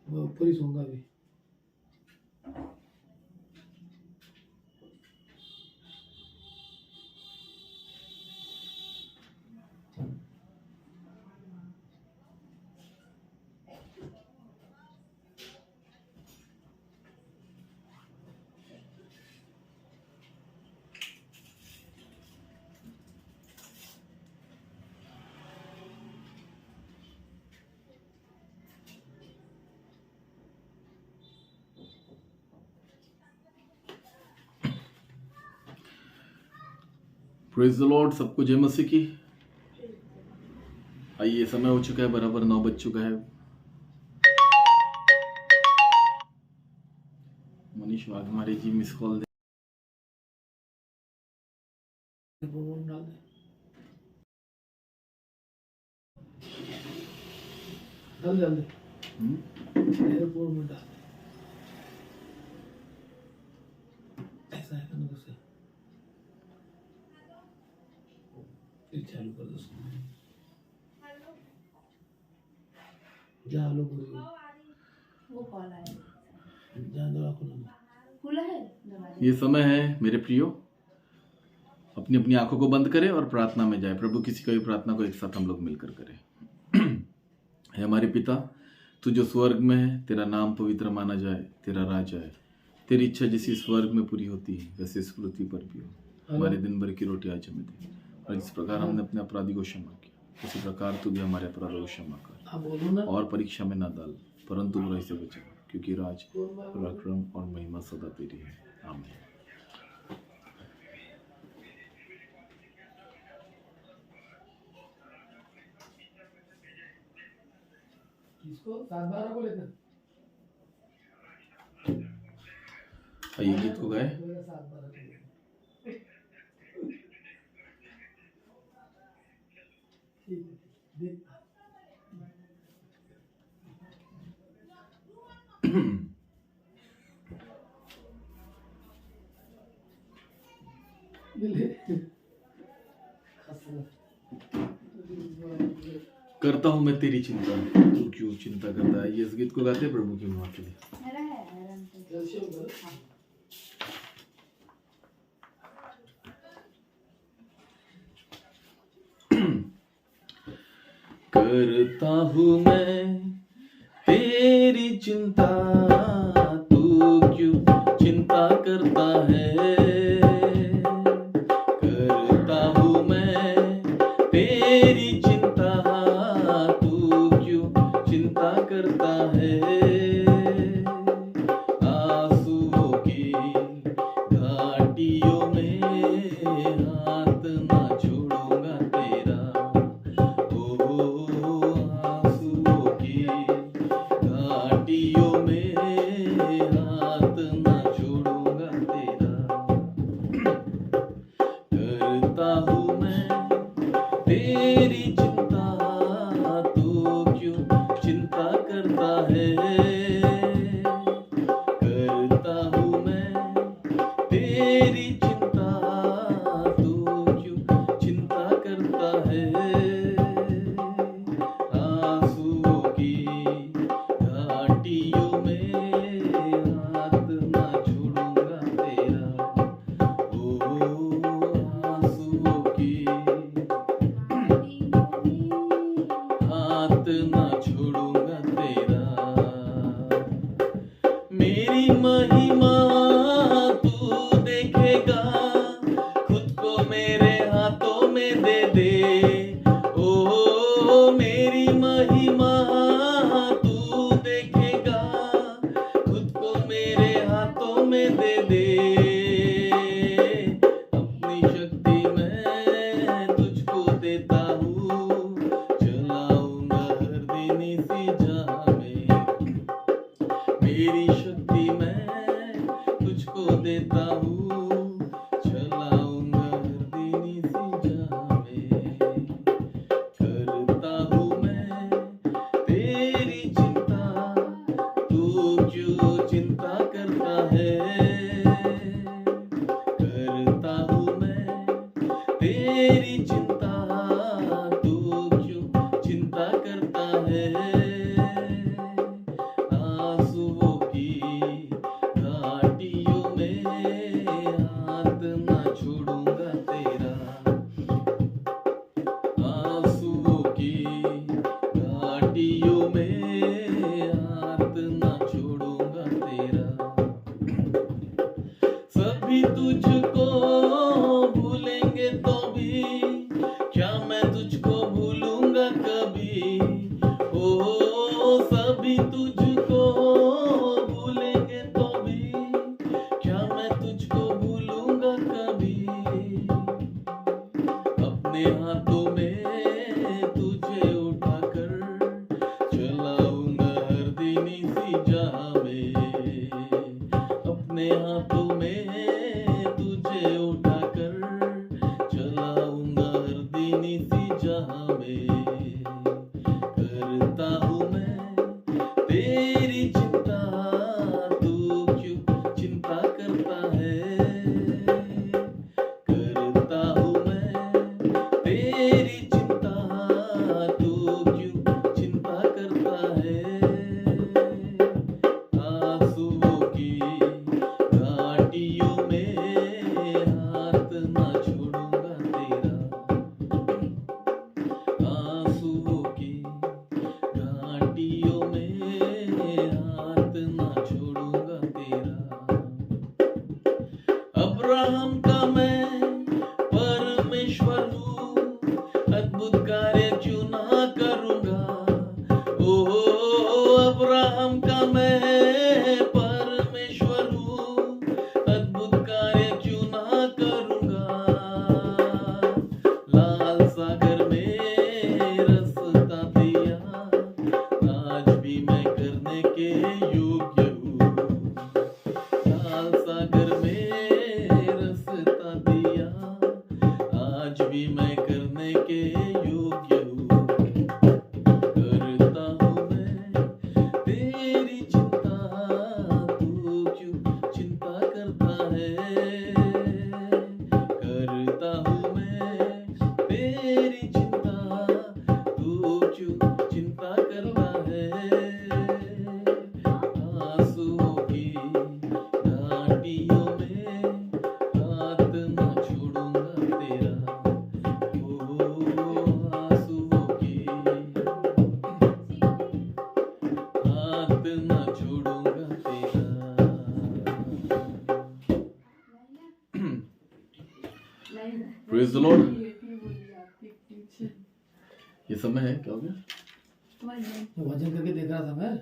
मैं ऊपर ही सोऊंगा अभी। Praise the Lord. सबको जय मसीह की। आइए, समय हो चुका है, बराबर 9 बज चुका है। मनीष वाघमारे जी मिस कॉल दे। डाल दे, डाल दे, एयरपोर्ट में डाल दे। ऐसा है ना, उसे फिर चालू कर दो उसको। जा लो बोल, वो कॉल आया, जा दो खुला खुला है। ये समय है मेरे प्रियो, अपनी अपनी आंखों को बंद करें और प्रार्थना में जाए। प्रभु किसी का भी प्रार्थना को एक साथ हम लोग मिलकर करें। हे हमारे पिता, तू जो स्वर्ग में है, तेरा नाम पवित्र माना जाए, तेरा राज आए, तेरी इच्छा जैसी स्वर्ग में पूरी होती है वैसे इस पृथ्वी पर भी हो। हमारे दिन भर की रोटी आज हमें दे, और जिस प्रकार हमने अपने अपराधी को क्षमा किया उसी प्रकार तू भी हमारे अपराधों को क्षमा कर, बोलो ना। और परीक्षा में ना डाल, परंतु बुराई से बचा, क्योंकि राज, पराक्रम और महिमा सदा तेरी है। आमीन। किसको? 7-12 को लेकर आइए गीत को गाए। 7-12 को लेकर। ठीक है, देख करता हूँ मैं तेरी चिंता, तू क्यों चिंता करता है। ये इस गीत को गाते हैं प्रभु की महिमा के लिए। मेरा है आराम से। करता हूँ मैं तेरी चिंता, तू क्यों चिंता करता है। करता हूँ मैं तेरी चिंता, तू क्यों चिंता करता है। आंसुओं की घाटियों में हाथ ना छोड़ूंगा तेरा। आंसुओं की घाटियों में हाथ ना छोड़ूंगा तेरा। करता हूँ मैं तेरी चिंता, तू क्यों चिंता करता है। करता हूँ मैं तेरी चिंता, तू क्यों चिंता करता है। आंसुओं की घाटियों में हाथ ना छोड़ूंगा तेरा। आंसुओं की हाथ ना छोड़ूंगा तेरा। मेरी महिमा तू देखेगा, खुद को मेरे हाथों में दे दे। ओ मेरी महिमा तू देखेगा, खुद को मेरे हाथों में दे दे। अपनी शक्ति मैं तुझको देता हूँ, चलाऊंगा हर दिन इसी जहाँ में। मेरी शक्ति मैं तुझको देता हूँ, चलाऊंगा हर दिन इसी जहाँ में। करता हूँ मैं तेरी चिंता, तू क्यों चिंता करता है। करता हूँ मैं तेरी चिंता, तू क्यों चिंता करता है। ओ सभी तुझको भूलेंगे तो भी क्या मैं तुझको भूलूंगा कभी। अपने हाथों में तुझे उठाकर चलाऊंगा हर दिन इसी जहां में। अपने हाथों में तुझे उठाकर चलाऊंगा हर दिन इसी जहां में। करता हूँ मैं तेरी चिंता, तू क्यों चिंता करता है। करता हूँ मैं तेरी चिंता, तू क्यों चिंता करता है। आंसुओं की घाटियों में हाथ ना छोड़ूंगा तेरा। आंसुओं की घाटियों में हाथ ना छोड़ूंगा तेरा। अब्राहम का मैं परमेश्वर हूँ, अद्भुत कार्य क्यों ना करूँगा। ओ अब्राहम का मैं परमेश्वर हूँ, अद्भुत कार्य क्यों ना करूँगा। लाल सागर में रास्ता दिया, आज भी मैं करने के योग्य हूँ। लाल सागर में रास्ता दिया, आज भी मैं करने के योग्य हूँ। करता हूँ मैं तेरी चिंता, तू क्यों चिंता करता है। करता हूँ मैं तेरी चिंता, तू क्यों चिंता करता है। आंसुओं की घाटियों में हाथ ना छोड़ूंगा तेरा। ओ आंसुओं की हाथ ना छोड़ूंगा तेरा। Praise the Lord. ये समय है क्या हो गया? वजन करके देख रहा था मैं,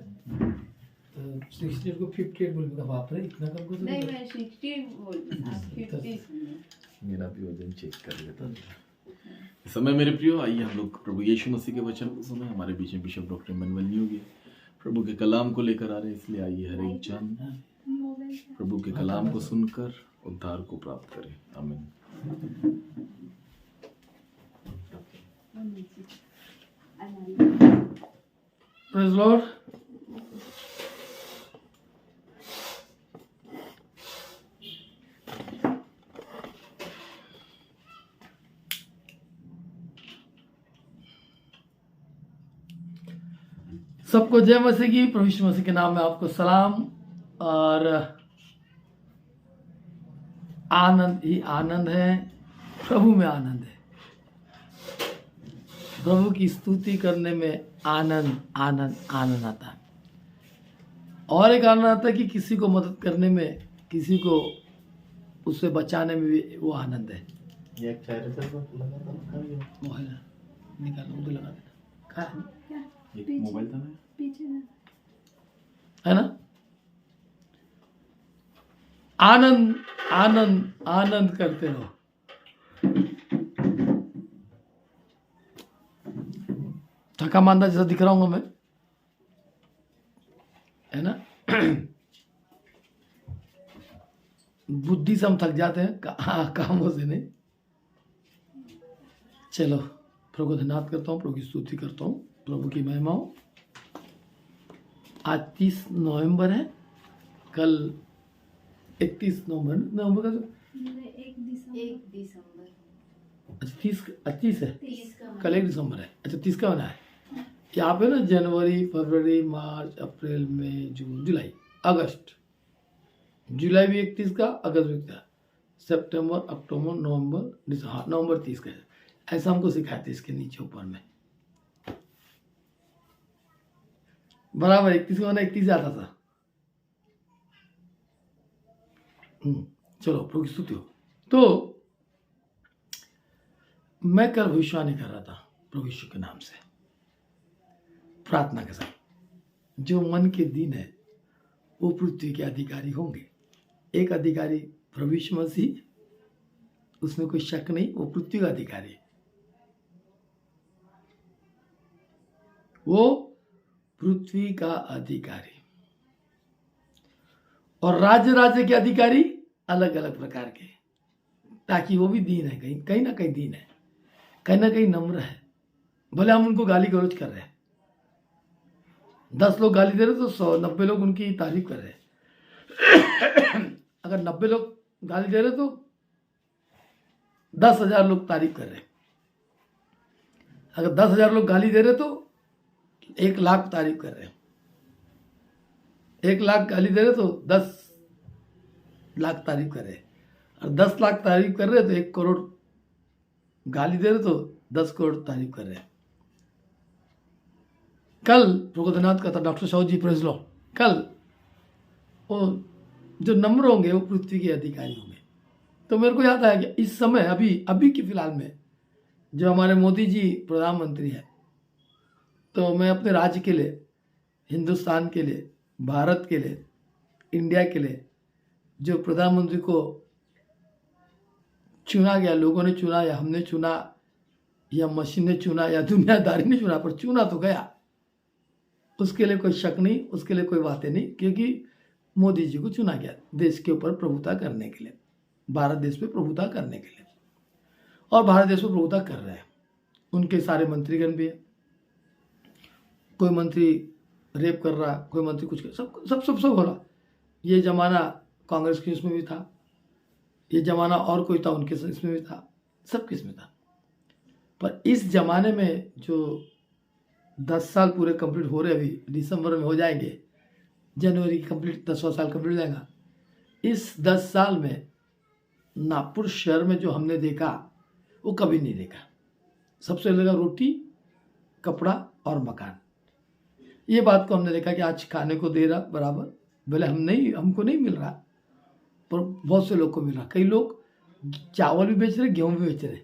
तो 68 को 58 बोल रहा, बाप रे इतना कम कर नहीं मैं 60 बोल आप 50 सुनिए। मेरा भी वजन चेक कर लेता। इस समय मेरे प्रियो आइए हम लोग प्रभु यीशु मसीह के वचन को सुने। हमारे बीच में बिशप डॉक्टर इमैनुअल न्यूगी प्रभु के कलाम को लेकर आ रहे हैं, इसलिए आइए हर एक जन प्रभु के कलाम को सुनकर उद्धार को प्राप्त करें। आमीन। Praise lord. सबको जय मसीह की। प्रभु यीशु मसीह के नाम में आपको सलाम और आनंद ही आनंद है, प्रभु में आनंद है। प्रभु की स्तुति करने में आनंद आनंद आनंद आता है। और एक आनंद आता है कि किसी को मदद करने में, किसी को उससे बचाने में भी वो आनंद है। ये एक चेहरे से तो लगा था, वो है ना, निकाल उधर लगा देना। कहाँ है? एक मोबाइल था ना, पीछे ना है ना। आनंद आनंद आनंद करते रहो। थका मांदा जैसा दिख रहा हूँ मैं, है ना। बुद्धि से हम थक जाते हैं, कामों से नहीं। चलो प्रभु को धन्यवाद करता हूँ, प्रभु की स्तुति करता हूँ, प्रभु की महिमा हो। आज 30 नवंबर है, कल 31 नवंबर का 1 दिसंबर अच्छा 30 है, 30 का कल 1 दिसंबर है। अच्छा 30 का होना है। यहाँ पे ना जनवरी, फरवरी, मार्च, अप्रैल, मई, जून, जुलाई, अगस्त। जुलाई भी 31 का, अगस्त भी 31 का, सितंबर, अक्टूबर, नवंबर, दिसंबर। हाँ नवंबर 30 का है। ऐसा हमको सिखाते इसके नीचे ऊपर में बराबर 31 का होना, 31 आता था। चलो प्रभु की स्तुति हो। तो मैं कल भविष्यवाणी कर रहा था प्रभु यीशु के नाम से। प्रार्थना के साथ। जो मन के दीन है वो पृथ्वी के अधिकारी होंगे। एक अधिकारी प्रभु यीशु मसीह, उसमें कोई शक नहीं, वो पृथ्वी का अधिकारी है। वो पृथ्वी का अधिकारी। और राज्य राज्य के अधिकारी अलग अलग प्रकार के, ताकि वो भी दीन है, कहीं ना कहीं दीन है, कहीं ना कहीं नम्र है। भले हम उनको गाली गलौज कर रहे हैं, 10 लोग गाली दे रहे तो 90 लोग उनकी तारीफ कर रहे हैं। अगर 90 लोग गाली दे रहे तो 10,000 लोग तारीफ कर रहे हैं। अगर 10,000 लोग गाली दे रहे तो 1 लाख तारीफ कर रहे हैं। 1 लाख गाली दे रहे तो 10 लाख तारीफ कर रहे हैं। और 10 लाख तारीफ कर रहे तो 1 करोड़ गाली दे रहे तो 10 करोड़ तारीफ कर रहे हैं। कल प्रबोधनाथ का था डॉक्टर साहू जी, प्रेज लॉर्ड, कल वो जो नम्र होंगे वो पृथ्वी के अधिकारी होंगे। तो मेरे को याद आया कि इस समय अभी के फिलहाल में जो हमारे मोदी जी प्रधानमंत्री हैं, तो मैं अपने राज्य के लिए, हिंदुस्तान के लिए, भारत के लिए, इंडिया के लिए जो प्रधानमंत्री को चुना गया, लोगों ने चुना या हमने चुना या मशीन ने चुना या दुनियादारी ने चुना, पर चुना तो गया, उसके लिए कोई शक नहीं, उसके लिए कोई बातें नहीं, क्योंकि मोदी जी को चुना गया देश के ऊपर प्रभुता करने के लिए, भारत देश पे प्रभुता करने के लिए, और भारत देश में प्रभुता कर रहे हैं। उनके सारे मंत्रीगण भी है, कोई मंत्री रेप कर रहा, कोई मंत्री कुछ कर, सब हो रहा। ये जमाना कांग्रेस के इसमें भी था, ये जमाना और कोई था उनके इसमें भी था, सब किस में था। पर इस जमाने में जो 10 साल पूरे कंप्लीट हो रहे, अभी दिसंबर में हो जाएंगे, जनवरी कंप्लीट 10वां साल कंप्लीट हो जाएगा। इस 10 साल में नागपुर शहर में जो हमने देखा वो कभी नहीं देखा। सबसे लगा रोटी, कपड़ा और मकान। ये बात को हमने देखा कि आज खाने को दे रहा बराबर, भले हमको नहीं मिल रहा, पर बहुत से लोग को मिल रहा। कई लोग चावल भी बेच रहे, गेहूं भी बेच रहे,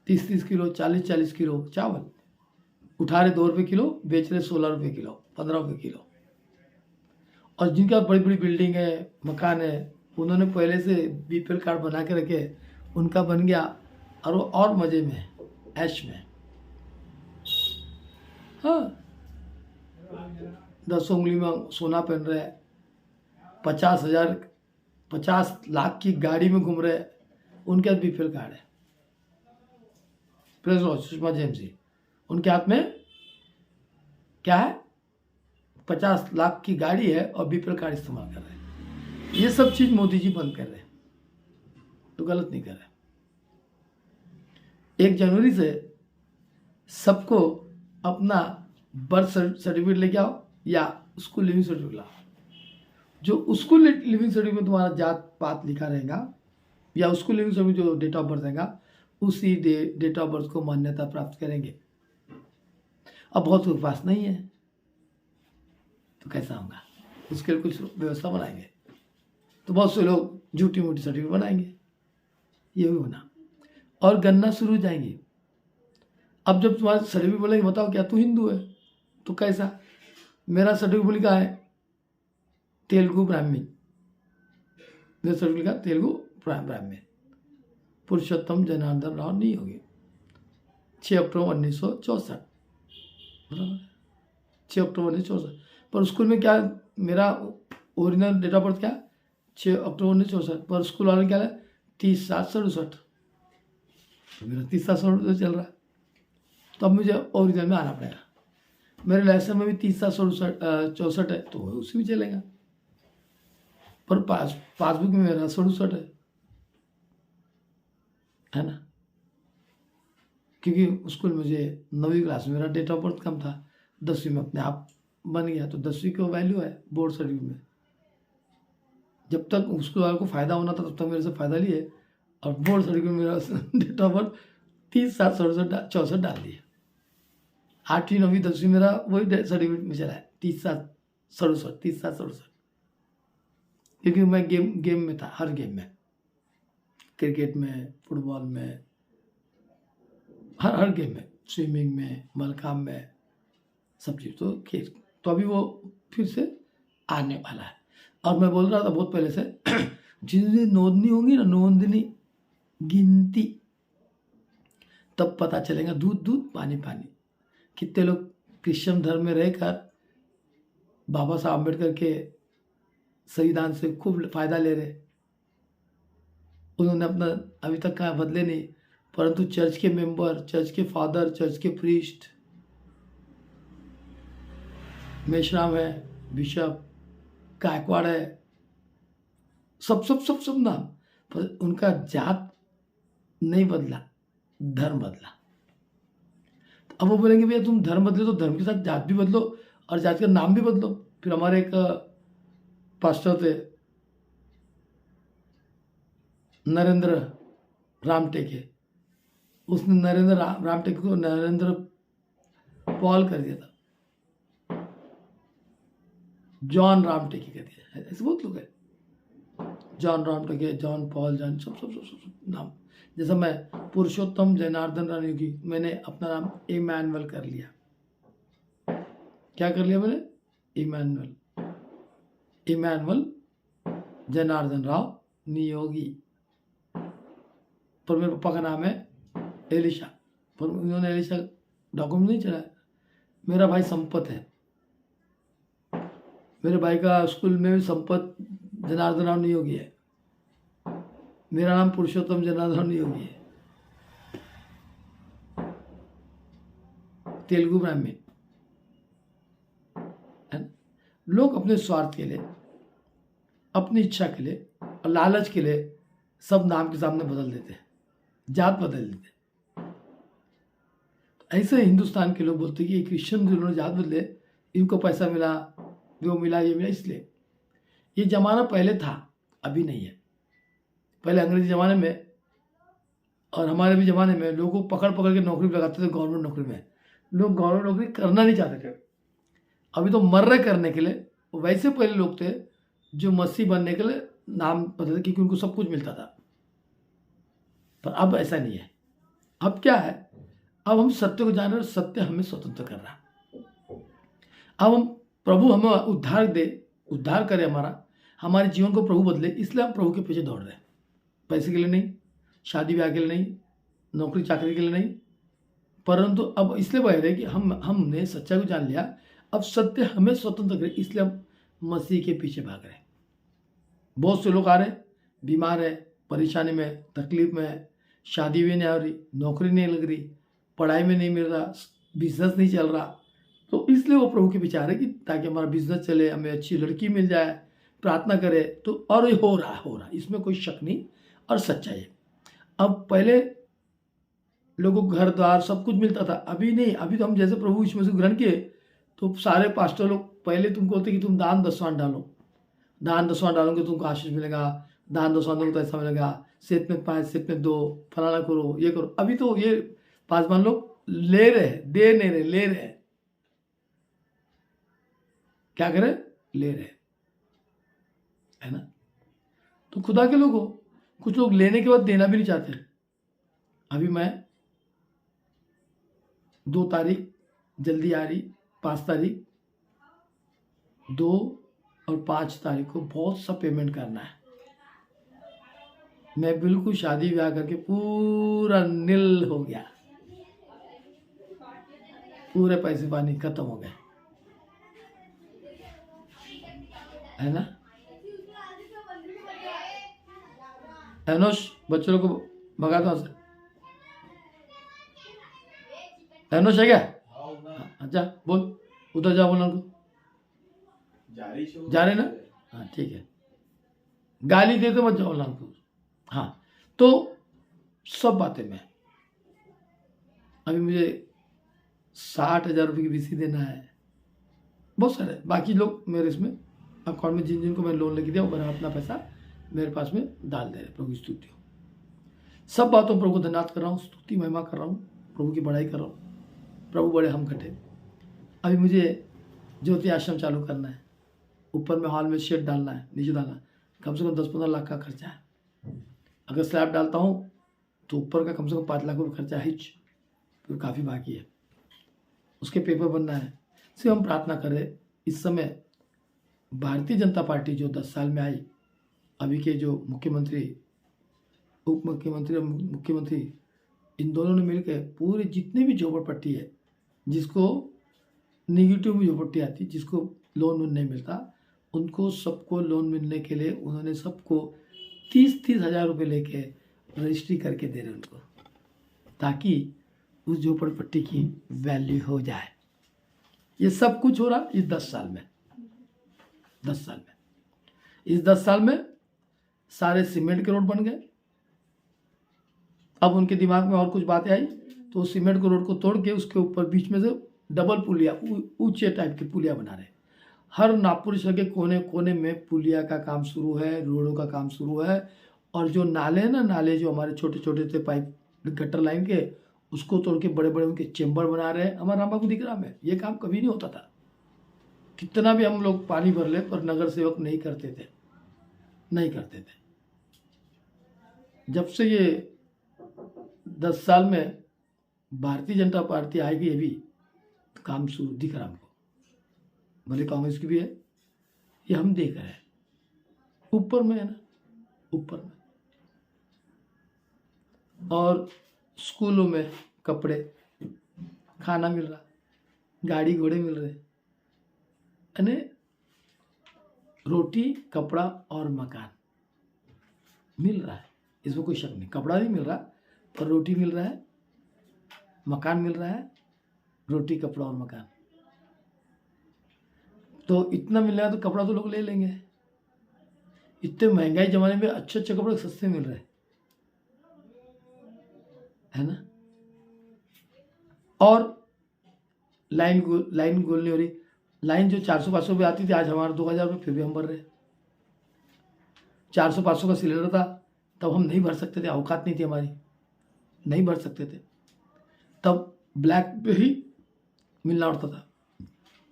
30-30 किलो, 40-40 किलो चावल उठा रहे, 2 रुपये किलो, बेच रहे 16 रुपये किलो, 15 रुपये किलो। और जिनका बड़ी बड़ी बिल्डिंग है, मकान है, उन्होंने पहले से बीपीएल कार्ड बना के रखे, उनका बन गया, और वो और मजे में, ऐश में। हाँ, 10 उंगली में सोना पहन रहे, 50 लाख की गाड़ी में घूम रहे, उनके हाथ बीपीएल कार्ड है। प्रेज लॉर्ड, सुषमा जेम्स जी, उनके हाथ में क्या है? 50 लाख की गाड़ी है और बीपीएल कार्ड इस्तेमाल कर रहे हैं। ये सब चीज मोदी जी बंद कर रहे हैं, तो गलत नहीं कर रहे। 1 जनवरी से सबको अपना बर्थ सर्टिफिकेट लेके आओ या स्कूल लिविंग सर्टिफिकेट लाओ। जो स्कूल लिविंग सर्टिफिकेट में तुम्हारा जात पात लिखा रहेगा, या स्कूल लिविंग सर्टिफिकेट जो डेट ऑफ बर्थ रहेगा, उसी डेट ऑफ बर्थ को मान्यता प्राप्त करेंगे। अब बहुत लोग पास नहीं है तो कैसा होगा? उसके लिए कुछ व्यवस्था बनाएंगे, तो बहुत से लोग झूठी मूठी सर्टिफिकेट बनाएंगे, ये भी होना। और गणना शुरू हो जाएंगी। अब जब तुम्हारा सर्टिफिकेट बोलेंगे, बताओ क्या तू हिंदू है? तो कैसा? मेरा सर्टिफिकेट लिखा है तेलुगु ब्राह्मण, मेरा सर्टिफिकेट लिखा तेलुगु ब्राह्मण, पुरुषोत्तम जनार्दन राव नहीं होगी। 6 अक्टूबर 1964, बराबर 6 अक्टूबर 1964। पर स्कूल में क्या, मेरा ओरिजिनल डेट ऑफ बर्थ क्या, 6 अक्टूबर 1964, पर स्कूल वाले क्या है 30/7/67, तो मेरा 30/7/67 चल रहा है। तो अब मुझे ओरिजिनल में आना पड़ेगा। मेरे लाइसेंस में भी 30/7/64 है, तो उसी में चलेगा। पर पासबुक में मेरा 67 है ना, क्योंकि स्कूल मुझे 9वीं क्लास में मेरा डेट ऑफ बर्थ कम था, 10वीं में अपने आप बन गया, तो 10वीं को वैल्यू है बोर्ड सर्टिफिकेट में। जब तक स्कूल वालों को फायदा होना था तब तक मेरे से फायदा लिए, और बोर्ड सर्टिफिकेट में मेरा डेट ऑफ बर्थ 30/7/64 डाल दिया। 8वीं 9वीं 10वीं मेरा वही सर्टिफिकेट में चला है 30/67, क्योंकि मैं गेम में था, हर गेम में, क्रिकेट में, फुटबॉल में, हर गेम में, स्विमिंग में, मलखाम में, सब चीज़ तो खीर, तो अभी वो फिर से आने वाला है। और मैं बोल रहा था बहुत पहले से जिस दिन नोंदनी होगी ना, नोंदनी गिनती, तब पता चलेगा दूध दूध पानी पानी। कितने लोग क्रिश्चियन धर्म में रहकर बाबा साहब अम्बेडकर के संविधान से खूब फायदा ले रहे, उन्होंने अपना अभी तक कहा बदले नहीं, परंतु चर्च के मेंबर, चर्च के फादर, चर्च के प्रीस्ट, मेश्राम है, बिशप, गायकवाड़ है, सब सब सब सब नाम, पर उनका जात नहीं बदला, धर्म बदला। तो अब वो बोलेंगे भैया तुम धर्म बदले तो धर्म के साथ जात भी बदलो और जात का नाम भी बदलो। फिर हमारे एक पास्टर थे नरेंद्र रामटेके, उसने नरेंद्र रामटेके को नरेंद्र पॉल कर दिया था, जॉन रामटेके कर दिया। ऐसे बहुत लोग हैं, John Ramteke, John Paul, John सब सब सब सब नाम। जैसा मैं पुरुषोत्तम जनार्दन रानी की, मैंने अपना नाम इमैनुअल कर लिया। क्या कर लिया मैंने? Emmanuel, Emmanuel Janardan Rao Neogi. पर मेरे पापा का नाम है एलिशा, पर उन्होंने एलिशा डॉक्यूमेंट नहीं चलाया। मेरा भाई संपत है, मेरे भाई का स्कूल में भी संपत जनार्दन राव नियोगी है, मेरा नाम पुरुषोत्तम जनार्दन राव नियोगी है। तेलुगु ब्राह्मण है ना। लोग अपने स्वार्थ के लिए, अपनी इच्छा के लिए और लालच के लिए सब नाम के सामने बदल देते हैं, जात बदल देते हैं। ऐसे हिंदुस्तान के लोग बोलते हैं कि क्रिश्चियन जिन्होंने जात बदले, इनको पैसा मिला, वो मिला, ये मिला। इसलिए ये जमाना पहले था, अभी नहीं है। पहले अंग्रेजी ज़माने में और हमारे भी ज़माने में लोगों को पकड़ पकड़ के नौकरी पे लगाते थे, गवर्नमेंट नौकरी में। लोग गवर्नमेंट नौकरी करना नहीं चाहते थे, अभी तो मर रहे करने के लिए। वैसे पहले लोग थे जो मसीह बनने के लिए नाम बदलते, क्योंकि उनको सब कुछ मिलता था। पर अब ऐसा नहीं है। अब क्या है? अब हम सत्य को जान रहे, सत्य हमें स्वतंत्र कर रहा है। अब हम प्रभु हमें उद्धार दे, उद्धार करे, हमारे जीवन को प्रभु बदले, इसलिए हम प्रभु के पीछे दौड़ रहे हैं। पैसे के लिए नहीं, शादी ब्याह के लिए नहीं, नौकरी चाकरी के लिए नहीं, परंतु अब इसलिए बढ़ रहे कि हमने सच्चाई को जान लिया। अब सत्य हमें स्वतंत्र करे, इसलिए हम मसीह के पीछे भाग रहे हैं। बहुत से लोग आ रहे, बीमार है, परेशानी में, तकलीफ में है, शादी भी नहीं हो रही, नौकरी नहीं लग रही, पढ़ाई में नहीं मिल रहा, बिजनेस नहीं चल रहा, तो इसलिए वो प्रभु के पीछे आ रहे कि ताकि हमारा बिजनेस चले, हमें अच्छी लड़की मिल जाए, प्रार्थना करे। तो और ये हो रहा, इसमें कोई शक नहीं और सच्चाई है। अब पहले लोगों को घर द्वार सब कुछ मिलता था, अभी नहीं। अभी तो हम जैसे प्रभु यीशु मसीह को ग्रहण किए तो सारे पास्टर लोग पहले तुमको होते कि तुम दान दसवां डालो, दान दसवां डालोगे तुमको आशीष मिलेगा, दान दसवां दोगे तो ऐसा मिलेगा, सेत में 5 सेत में 2, फलाना करो, ये करो। अभी तो ये पासवान लोग ले रहे, दे नहीं रहे, ले रहे। क्या करे? ले रहे, है ना। तो खुदा के लोग हो, कुछ लोग लेने के बाद देना भी नहीं चाहते। अभी मैं 2 तारीख जल्दी आ रही, 5 तारीख, 2 और 5 तारीख को बहुत सा पेमेंट करना है। मैं बिल्कुल शादी ब्याह करके पूरा नील हो गया, पूरे पैसे पानी खत्म हो गए, है ना। एनोश, बच्चों को भगाता हूँ। एनोश है क्या? अच्छा बोल, उधर जाओ, बोल उनको जा रहे ना। हाँ ठीक है, गाली दे तो मत जाओ उनको। हाँ, तो सब बातें में अभी मुझे 60,000 रुपये की बीसी देना है, बहुत सारे। बाकी लोग मेरे इसमें अकाउंट में जिनको मैं लोन लेके दिया वो मेरा अपना पैसा मेरे पास में डाल दे रहे। प्रभु की स्तुति हो। सब बातों प्रभु को धन्यवाद कर रहा हूँ, स्तुति महिमा कर रहा हूँ, प्रभु की बड़ाई कर रहा हूँ। प्रभु बड़े हम घटे। अभी मुझे ज्योति आश्रम चालू करना है, ऊपर में हॉल में शेड डालना है, नीचे डालना है, कम से कम 10-15 लाख का खर्चा है। अगर स्लैब डालता हूँ तो ऊपर का कम से कम 5 लाख रुपये खर्चा है, फिर काफ़ी बाकी है। उसके पेपर बनना है, से हम प्रार्थना करें इस समय भारतीय जनता पार्टी जो 10 साल में आई, अभी के जो मुख्यमंत्री, उप मुख्यमंत्री और मुख्यमंत्री, इन दोनों ने मिलकर पूरे जितने भी झोपड़पट्टी है, जिसको निगेटिव में झोपड़पट्टी आती, जिसको लोन नहीं मिलता, उनको सबको लोन मिलने के लिए उन्होंने सबको 30-30 हज़ार रुपये लेके रजिस्ट्री करके दे रहे उनको, ताकि उस झोपड़पट्टी की वैल्यू हो जाए। ये सब कुछ हो रहा इस 10 साल में। 10 साल में, इस 10 साल में सारे सीमेंट के रोड बन गए। अब उनके दिमाग में और कुछ बातें आई तो सीमेंट के रोड को तोड़ के उसके ऊपर बीच में से डबल पुलिया, ऊंचे टाइप की पुलिया बना रहे। हर नागपुर शहर के कोने कोने में पुलिया का काम शुरू है, रोडों का काम शुरू है। और जो नाले हैं ना, नाले जो हमारे छोटे छोटे थे पाइप गटर लाइन के, उसको तोड़ के बड़े बड़े उनके चेम्बर बना रहे हैं। हमारा रामबाग दिख में ये काम कभी नहीं होता था। कितना भी हम लोग पानी भर ले, पर नगर सेवक नहीं करते थे, नहीं करते थे। जब से ये 10 साल में भारतीय जनता पार्टी आएगी, ये भी काम शुरू दिख रहा हमको, भले कांग्रेस की भी है, ये हम देख रहे हैं। ऊपर में है ना, ऊपर में। और स्कूलों में कपड़े, खाना मिल रहा, गाड़ी घोड़े मिल रहे, यानी रोटी, कपड़ा और मकान मिल रहा है, इसमें कोई शक नहीं। कपड़ा नहीं मिल रहा, पर रोटी मिल रहा है, मकान मिल रहा है। रोटी, कपड़ा और मकान, तो इतना मिल रहा है तो कपड़ा तो लोग ले लेंगे। इतने महंगाई जमाने में अच्छे अच्छे कपड़े सस्ते मिल रहे हैं, है ना। और लाइन गोल नहीं हो रही। लाइन जो 400-500 रुपये आती थी, आज हमारा 2000 रुपये फिर भी हम भर रहे। 400-500 का सिलेंडर था, तब हम नहीं भर सकते थे, औकात नहीं थी हमारी, नहीं भर सकते थे। तब ब्लैक पे ही मिलना पड़ता था,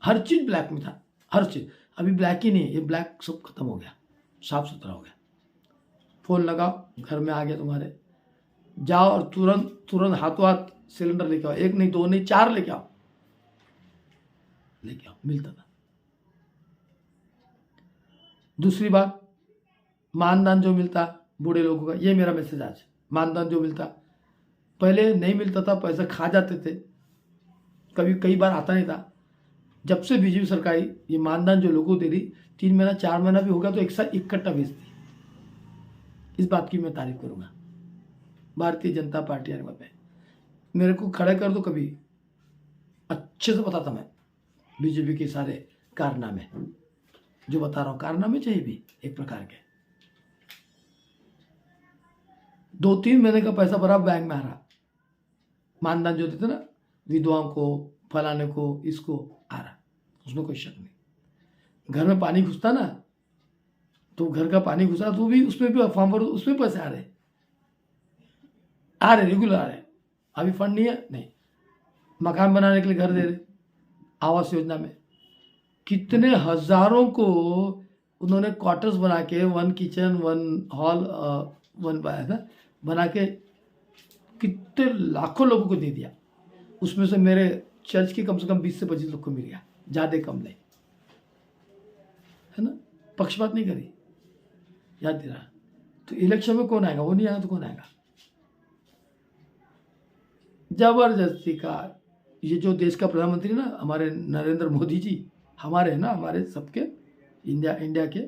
हर चीज़ ब्लैक में था, हर चीज़। अभी ब्लैक ही नहीं है, ये ब्लैक सब खत्म हो गया, साफ सुथरा हो गया। फ़ोन लगाओ, घर में आ गया तुम्हारे, जाओ और तुरंत हाथों हाथ सिलेंडर लेके आओ। 1 नहीं, 2 नहीं, 4 लेके आओ, मिलता था। दूसरी बात, मानदान जो मिलता बूढ़े लोगों का, ये मेरा मैसेज आज। मानदान जो मिलता, पहले नहीं मिलता था, पैसा खा जाते थे, कई बार आता नहीं था। जब से बीजेपी सरकार आई, ये मानदान जो लोगों को दे रही, 3 महीना 4 महीना भी होगा तो एक साथ इकट्ठा भेजती। इस बात की मैं तारीफ करूंगा भारतीय जनता पार्टी आने में। मेरे को खड़े कर दो, कभी अच्छे से बताता मैं बीजेपी के सारे कारनामे, जो बता रहा हूँ, कारनामे चाहिए भी एक प्रकार के। 2-3 महीने का पैसा भरा बैंक में आ रहा, मानदान जो देते ना विधवाओं को, फलाने को, इसको आ रहा, उसमें कोई शक नहीं। घर में पानी घुसता ना, तो घर का पानी घुसा तो भी उसमें भी फॉर्म भरो, उसमें पैसे आ रहे रेगुलर आ रहे। अभी फंड नहीं है, नहीं। मकान बनाने के लिए घर दे रहे, आवास योजना में कितने हजारों को उन्होंने क्वार्टर्स बना के, 1 किचन 1 हॉल 1 बना के कितने लाखों लोगों को दे दिया। उसमें से मेरे चर्च के कम से कम 20 से 25 लोग को मिल गया, ज़्यादा कम नहीं, है ना। पक्षपात नहीं करी, याद दिला। तो इलेक्शन में कौन आएगा, वो नहीं आएगा तो कौन आएगा। जबरदस्ती का ये जो देश का प्रधानमंत्री ना, हमारे नरेंद्र मोदी जी, हमारे ना, हमारे सबके, इंडिया के,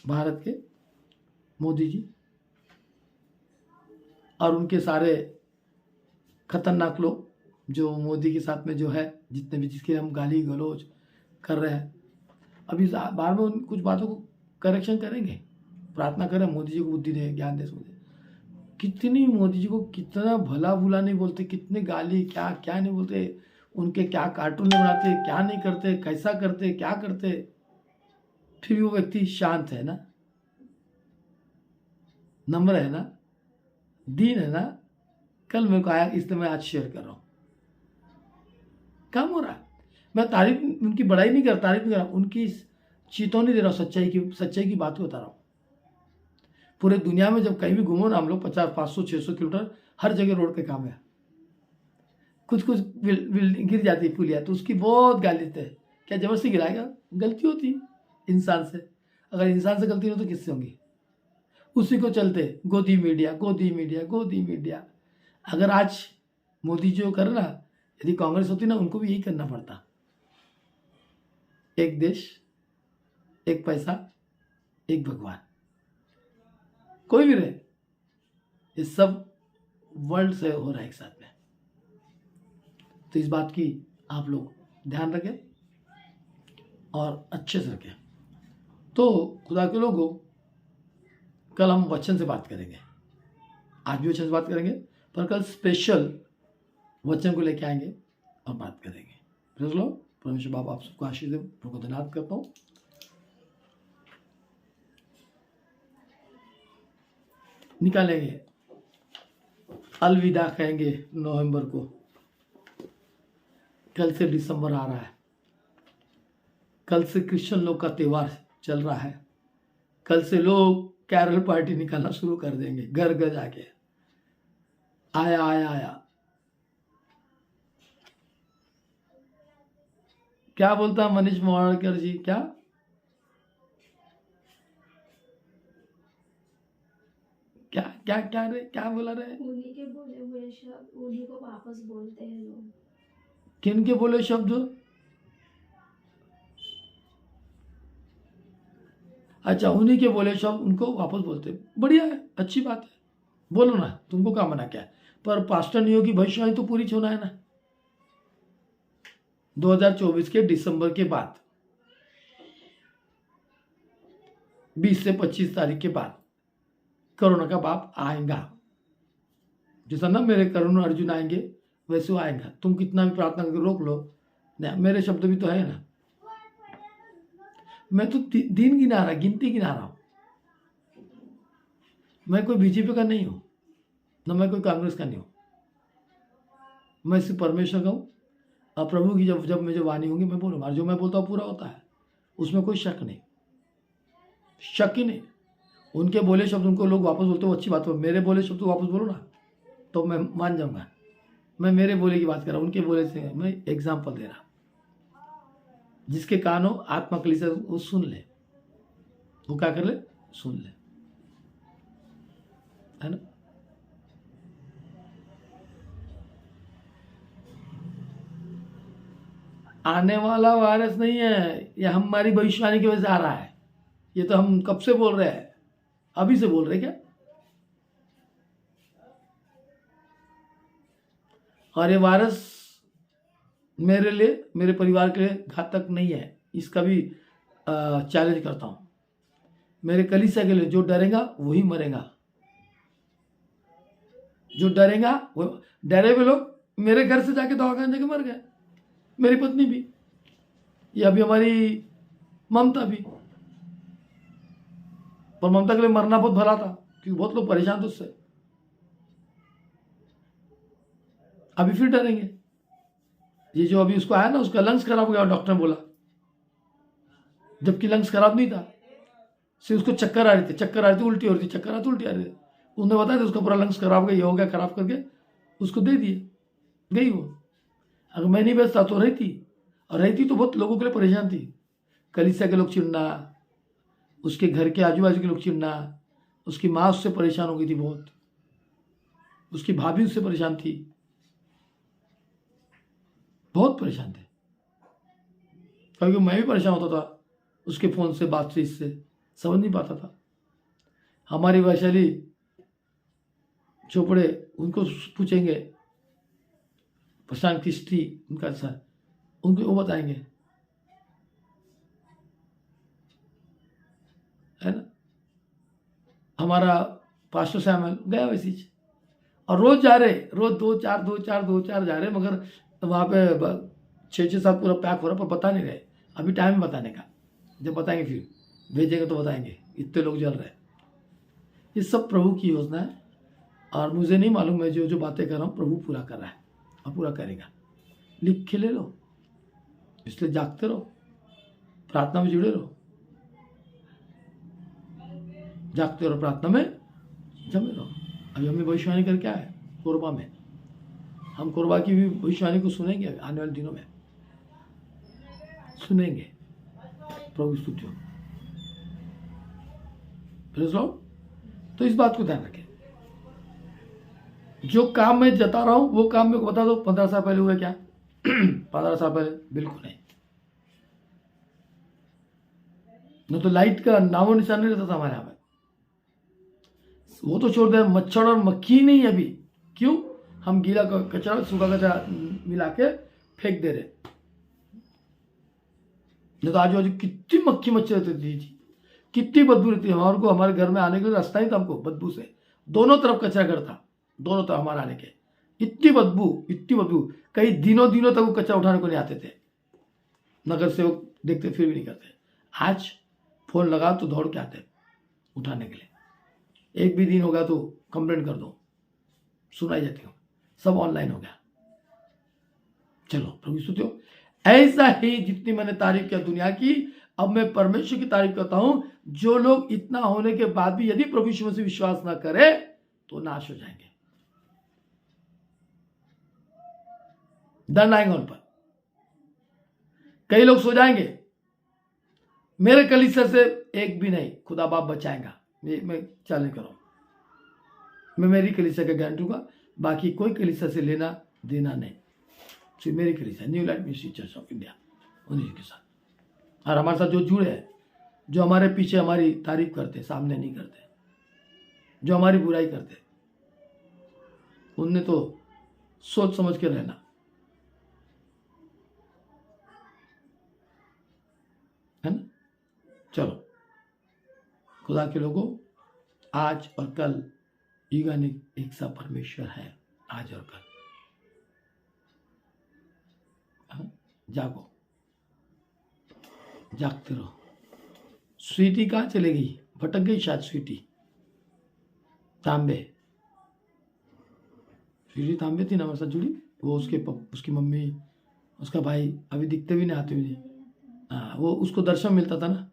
भारत के मोदी जी, और उनके सारे खतरनाक लोग जो मोदी के साथ में जो है, जितने भी, जिसके हम गाली गलौज कर रहे हैं, अभी बार में कुछ बातों को करेक्शन करेंगे। प्रार्थना करें मोदी जी को बुद्धि दे, ज्ञान दे। कितनी मोदी जी को कितना भला बुला नहीं बोलते, कितने गाली क्या क्या नहीं बोलते, उनके क्या कार्टून नहीं बनाते, क्या नहीं करते, कैसा करते, क्या करते, फिर भी वो व्यक्ति शांत है ना, नम्र है ना, दीन है ना। कल मेरे को आया, इसलिए मैं आज शेयर कर रहा हूँ। काम हो रहा है, मैं तारीफ, उनकी बड़ाई नहीं कर रहा, तारीफ नहीं कर रहा, उनकी चेतावनी दे रहा हूँ, सच्चाई की बात बता रहा हूँ। पूरे दुनिया में जब कहीं भी घूमो ना, हम लोग 50, 500, 600 किलोमीटर हर जगह रोड पे काम है। कुछ कुछ गिर जाती है पुलिया तो उसकी बहुत गाली देते हैं। क्या जबरदस्ती गिराएगा? गलती होती है इंसान से। अगर इंसान से गलती हो तो किससे होंगी? उसी को चलते गोदी मीडिया गोदी मीडिया गोदी मीडिया। अगर आज मोदी जो कर रहा, यदि कांग्रेस होती ना उनको भी यही करना पड़ता। एक देश, एक पैसा, एक भगवान, कोई भी रहे, ये सब वर्ल्ड से हो रहा है एक साथ में। तो इस बात की आप लोग ध्यान रखें और अच्छे से रखें। तो खुदा के लोगों, कल हम वचन से बात करेंगे। आज भी वचन से बात करेंगे, पर कल स्पेशल वचन को लेके आएंगे और बात करेंगे। Praise the Lord. परमेश्वर बाप आप सबको आशीष दे। प्रभु को धन्यवाद करता हूँ। निकालेंगे, अलविदा कहेंगे नवंबर को। कल से दिसंबर आ रहा है। कल से क्रिश्चियन लोग का त्योहार चल रहा है। कल से लोग कैरल पार्टी निकालना शुरू कर देंगे, घर घर जाके आया आया आया। क्या बोलता मनीष मोवाड़कर जी? क्या क्या क्या क्या रे, क्या बोला रे? उन्हीं के बोले हुए शब्द उन्हीं को वापस बोलते हैं लोग। किन के बोले शब्द? अच्छा, उन्हीं के बोले शब्द उनको वापस बोलते। बढ़िया है, अच्छी बात है, बोलो ना, तुमको क्या मना क्या है। पर पास्टर नियो की भविष्यवाणी तो पूरी होना है ना। 2024 के दिसंबर के बाद 20 से 25 तारीख के बाद कोरोना का बाप आएगा। जैसा ना मेरे करुण अर्जुन आएंगे वैसे वो आएगा। तुम कितना भी प्रार्थना करके रोक लो, नहीं, मेरे शब्द भी तो है ना। मैं तो दिन गिना रहा, गिनती गिना रहा हूं। मैं कोई बीजेपी का नहीं हूं, न मैं कोई कांग्रेस का नहीं हूं। मैं सिर्फ परमेश्वर का हूं और प्रभु की जब मुझे वाणी होंगी मैं बोलूंगा। जो मैं बोलता हूं पूरा होता है, उसमें कोई शक नहीं, शक ही नहीं। उनके बोले शब्द उनको लोग वापस बोलते हो, अच्छी बात हो। मेरे बोले शब्द वापस बोलो ना तो मैं मान जाऊंगा। मैं मेरे बोले की बात कर रहा हूं, उनके बोले से मैं एग्जाम्पल दे रहा। जिसके कान हो आत्मा के लिए वो सुन ले, वो क्या कर ले, सुन ले, है ना। आने वाला वायरस नहीं है, ये हमारी भविष्यवाणी की वजह से आ रहा है। ये तो हम कब से बोल रहे हैं, अभी से बोल रहे क्या। और ये वायरस मेरे लिए, मेरे परिवार के लिए घातक नहीं है, इसका भी चैलेंज करता हूं। मेरे कलीसिया के लिए जो डरेगा वही मरेगा। जो डरेगा वो, डरे हुए लोग मेरे घर से जाके दवाखाने जाके मर गए। मेरी पत्नी भी, ये अभी हमारी ममता भी। पर ममता के लिए मरना बहुत भला था, क्योंकि बहुत लोग परेशान थे उससे। अभी फिर डरेंगे। ये जो अभी उसको आया ना, उसका लंग्स खराब हो गया, डॉक्टर ने बोला, जबकि लंग्स खराब नहीं था, सिर्फ उसको चक्कर आ रही थी, चक्कर आ रही थी, उल्टी हो रही थी, चक्कर आ रही थी, उल्टी आ रही थी। उन्होंने बताया था उसका पूरा लंग्स खराब हो गया, ये हो गया, खराब करके उसको दे दिए, गई वो। अगर मैं नहीं बेचता तो रही थी, और रही थी तो बहुत लोगों के लिए परेशान थी। कलीसिया के लोग चिढ़ना, उसके घर के आजू बाजू के लोग चिढ़ना, उसकी माँ उससे परेशान हो गई थी बहुत, उसकी भाभी उससे परेशान थी, बहुत परेशान थे। क्योंकि मैं भी परेशान होता था उसके फोन से, बातचीत से, समझ नहीं पाता था। हमारी वैशाली चोपड़े, उनको पूछेंगे, प्रशांत किस्टी उनका सर, उनको वो बताएंगे, है ना। हमारा पास्टर सैमुअल गया वैसी, और रोज जा रहे, रोज 2-4 जा रहे, मगर वहाँ पे 6-7 पूरा पैक हो रहा, पर बता नहीं रहे। अभी टाइम है बताने का, जब बताएंगे फिर भेजेंगे तो बताएंगे, इतने लोग जल रहे हैं। ये सब प्रभु की योजना है, और मुझे नहीं मालूम, मैं जो जो बातें कर रहा हूँ प्रभु पूरा कर रहा है और पूरा करेगा। लिख के ले लो, इसलिए जागते रहो, प्रार्थना में जुड़े रहो, जागते रहो, प्रार्थना में जमे रहो। अभी हमें भविष्यवाणी करके आए कोरबा में, हम कोरबा की भी भविष्यवाणी को सुनेंगे आने वाले दिनों में, सुनेंगे। प्रभु की स्तुति हो। Praise Lord। तो इस बात को ध्यान रखें, जो काम मैं जता रहा हूं वो काम मेरे को बता दो 15 साल पहले हुआ क्या? 15 साल पहले बिल्कुल नहीं। न तो लाइट का नामो निशान नहीं रहता था हमारे यहाँ पे। वो तो छोड़ दे, मच्छर और मक्खी नहीं अभी। क्यों? हम गीला कचरा सूखा कचरा मिला के फेंक दे रहे। नहीं तो आजू बाजू कितनी मक्खी मच्छर रहती थी, कितनी बदबू रहती है। हमारे को हमारे घर में आने के लिए रास्ता ही था हमको बदबू से। दोनों तरफ कचरा घर था, दोनों तरफ हमारे आने के। इतनी बदबू, कई दिनों तक वो कचरा उठाने को नहीं आते थे। नगर सेवक देखते फिर भी नहीं करते। आज फोन लगा तो दौड़ के आते उठाने के लिए। एक भी दिन हो गया तो कंप्लेंट कर दो, सुनाई जाती हो। सब ऑनलाइन हो गया। चलो प्रभु स्तुति हो। ऐसा ही जितनी मैंने तारीफ किया दुनिया की, अब मैं परमेश्वर की तारीफ करता हूं। जो लोग इतना होने के बाद भी यदि प्रभु यीशु मसीह विश्वास ना करे तो नाश हो जाएंगे, दंड आएंगे उन पर। कई लोग सो जाएंगे, मेरे कलीसिया से एक भी नहीं, खुदा बाप बचाएगा। मैं चल नहीं करूँ, मैं मेरी कलीसिया का गारंटी दूंगा। बाकी कोई कलीसिया से लेना देना नहीं, सिर्फ मेरी कलीसिया new life ministry church of India, उन्हीं के साथ। और हमारे साथ जो जुड़े हैं, जो हमारे पीछे हमारी तारीफ करते, सामने नहीं करते, जो हमारी बुराई करते, उनने तो सोच समझ के रहना, है ना। चलो खुदा के लोगों, आज और कल युगानिक एक सा परमेश्वर है, आज और कल। जागो, जागते रहो। स्वीटी कहाँ चले गई? भटक गई शायद स्वीटी। तांबे, स्वीटी तांबे थी ना हमारे साथ जुड़ी। वो उसकी मम्मी, उसका भाई अभी दिखते भी नहीं, आते भी नहीं। हाँ, वो उसको दर्शन मिलता था ना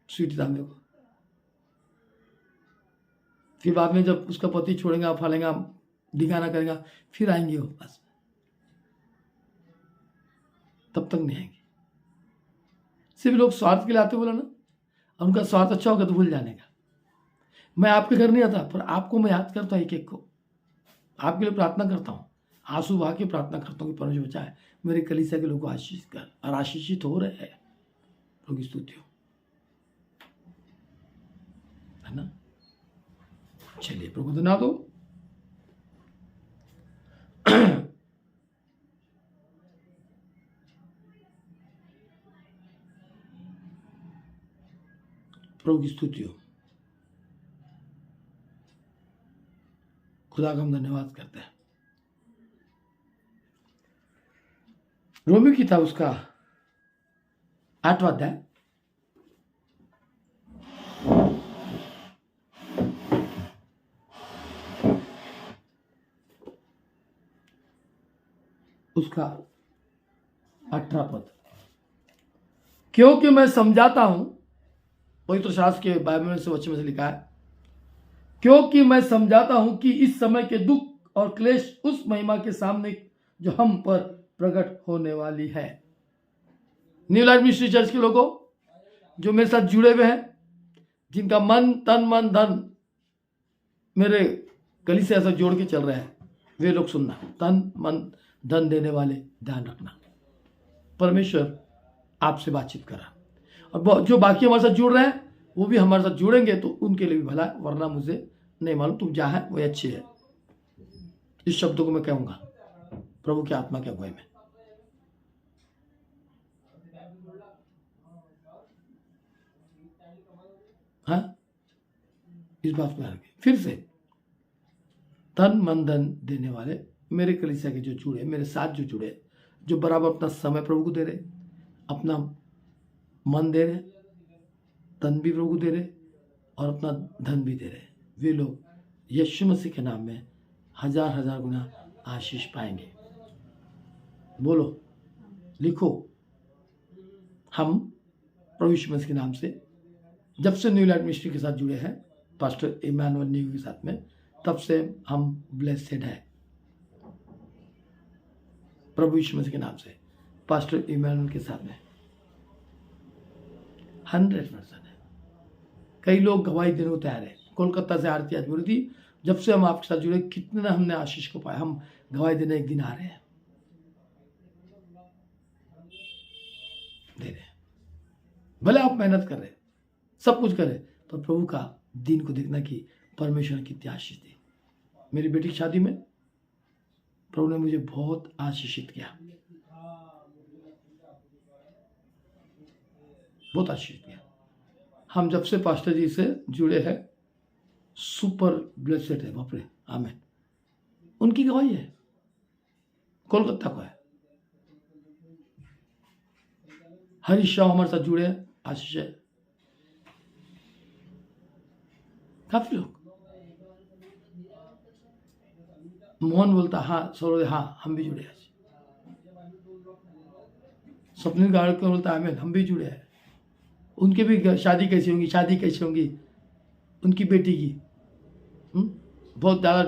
स्वीटी तांबे को। फिर बाद में जब उसका पति छोड़ेगा, फालेगा, दिखाना करेगा, फिर आएंगे वो पास, तब तक नहीं आएंगे। सिर्फ लोग स्वार्थ के लिए आते बोला ना, उनका स्वार्थ अच्छा होगा तो भूल जाने का। मैं आपके घर नहीं आता, पर आपको मैं याद करता हूँ, एक एक को आपके लिए प्रार्थना करता हूँ, आंसू बहा के प्रार्थना करता हूँ कि परमेश्वर बचाए, मेरे कलीसिया के लोगों को आशीष कर। और आशीषित हो रहे हैं, प्रभु की स्तुति हो, है ना। चलिए प्रभु धन्यवाद दो। प्रभु की स्तुति हो। खुदा का हम धन्यवाद करते हैं। रोमी किताब उसका 8वां अध्याय, उसका 18 पद। क्योंकि मैं समझाता हूं, पवित्र शास्त्र के बाइबल में से वचन में से लिखा है, क्योंकि मैं समझाता हूं कि इस समय के दुख और क्लेश उस महिमा के सामने जो हम पर प्रकट होने वाली है। न्यू लाइफ मिनिस्ट्री चर्च के लोगों जो मेरे साथ जुड़े हुए हैं, जिनका मन तन मन धन मेरे कलीसिया से जोड़ के चल रहे हैं, वे लोग सुनना। तन मन धन देने वाले ध्यान रखना, परमेश्वर आपसे बातचीत करा। और जो बाकी हमारे साथ जुड़ रहे हैं वो भी हमारे साथ जुड़ेंगे तो उनके लिए भी भला है, वरना मुझे नहीं मालूम। तुम जहाँ है वो अच्छी है। इस शब्दों को मैं कहूँगा प्रभु की आत्मा के अगुवाई में। हाँ, इस बात को ध्यान रखें। फिर से, तन मन धन देने वाले मेरे कलीसिया के जो जुड़े, मेरे साथ जो जुड़े, जो बराबर अपना समय प्रभु को दे रहे, अपना मन दे रहे, तन भी प्रभु को दे रहे और अपना धन भी दे रहे, वे लोग यीशु मसीह के नाम में 1000 गुना आशीष पाएंगे। बोलो, लिखो। हम प्रभु यीशु मसीह के नाम से जब से न्यू लाइफ मिनिस्ट्री के साथ जुड़े हैं, पास्टर इमैनुअल न्यू के साथ में, तब से हम ब्लेसेड हैं। प्रभु यीशु मसीह के नाम से पास्टर इमैनुअल के सामने 100% है। कई लोग गवाही देने को तैयार है। कोलकाता से आरती आज बोली थी, जब से हम आपके साथ जुड़े कितना हमने आशीष को पाया, हम गवाही देने एक दिन आ रहे हैं, दे रहे हैं। भले आप मेहनत कर रहे हैं, सब कुछ कर रहे हैं, पर प्रभु का दिन को देखना कि परमेश्वर की कितनी आशीष दी। मेरी बेटी की शादी में प्रभु ने मुझे बहुत आशीषित किया, बहुत आशीष किया। हम जब से पास्टर जी से जुड़े हैं सुपर ब्लेसेड है, बाप रे, आमीन। उनकी गवाही है, कोलकाता को है। हरीश राव हमारे साथ जुड़े हैं, आशीष है। काफी लोग, मोहन बोलता हाँ सरोदे, हाँ हम भी जुड़े हैं। स्वप्निल गाड़कर बोलता आमीन, हम भी जुड़े हैं। उनके भी शादी कैसी होंगी, शादी कैसी होंगी उनकी बेटी की। बहुत ज़्यादा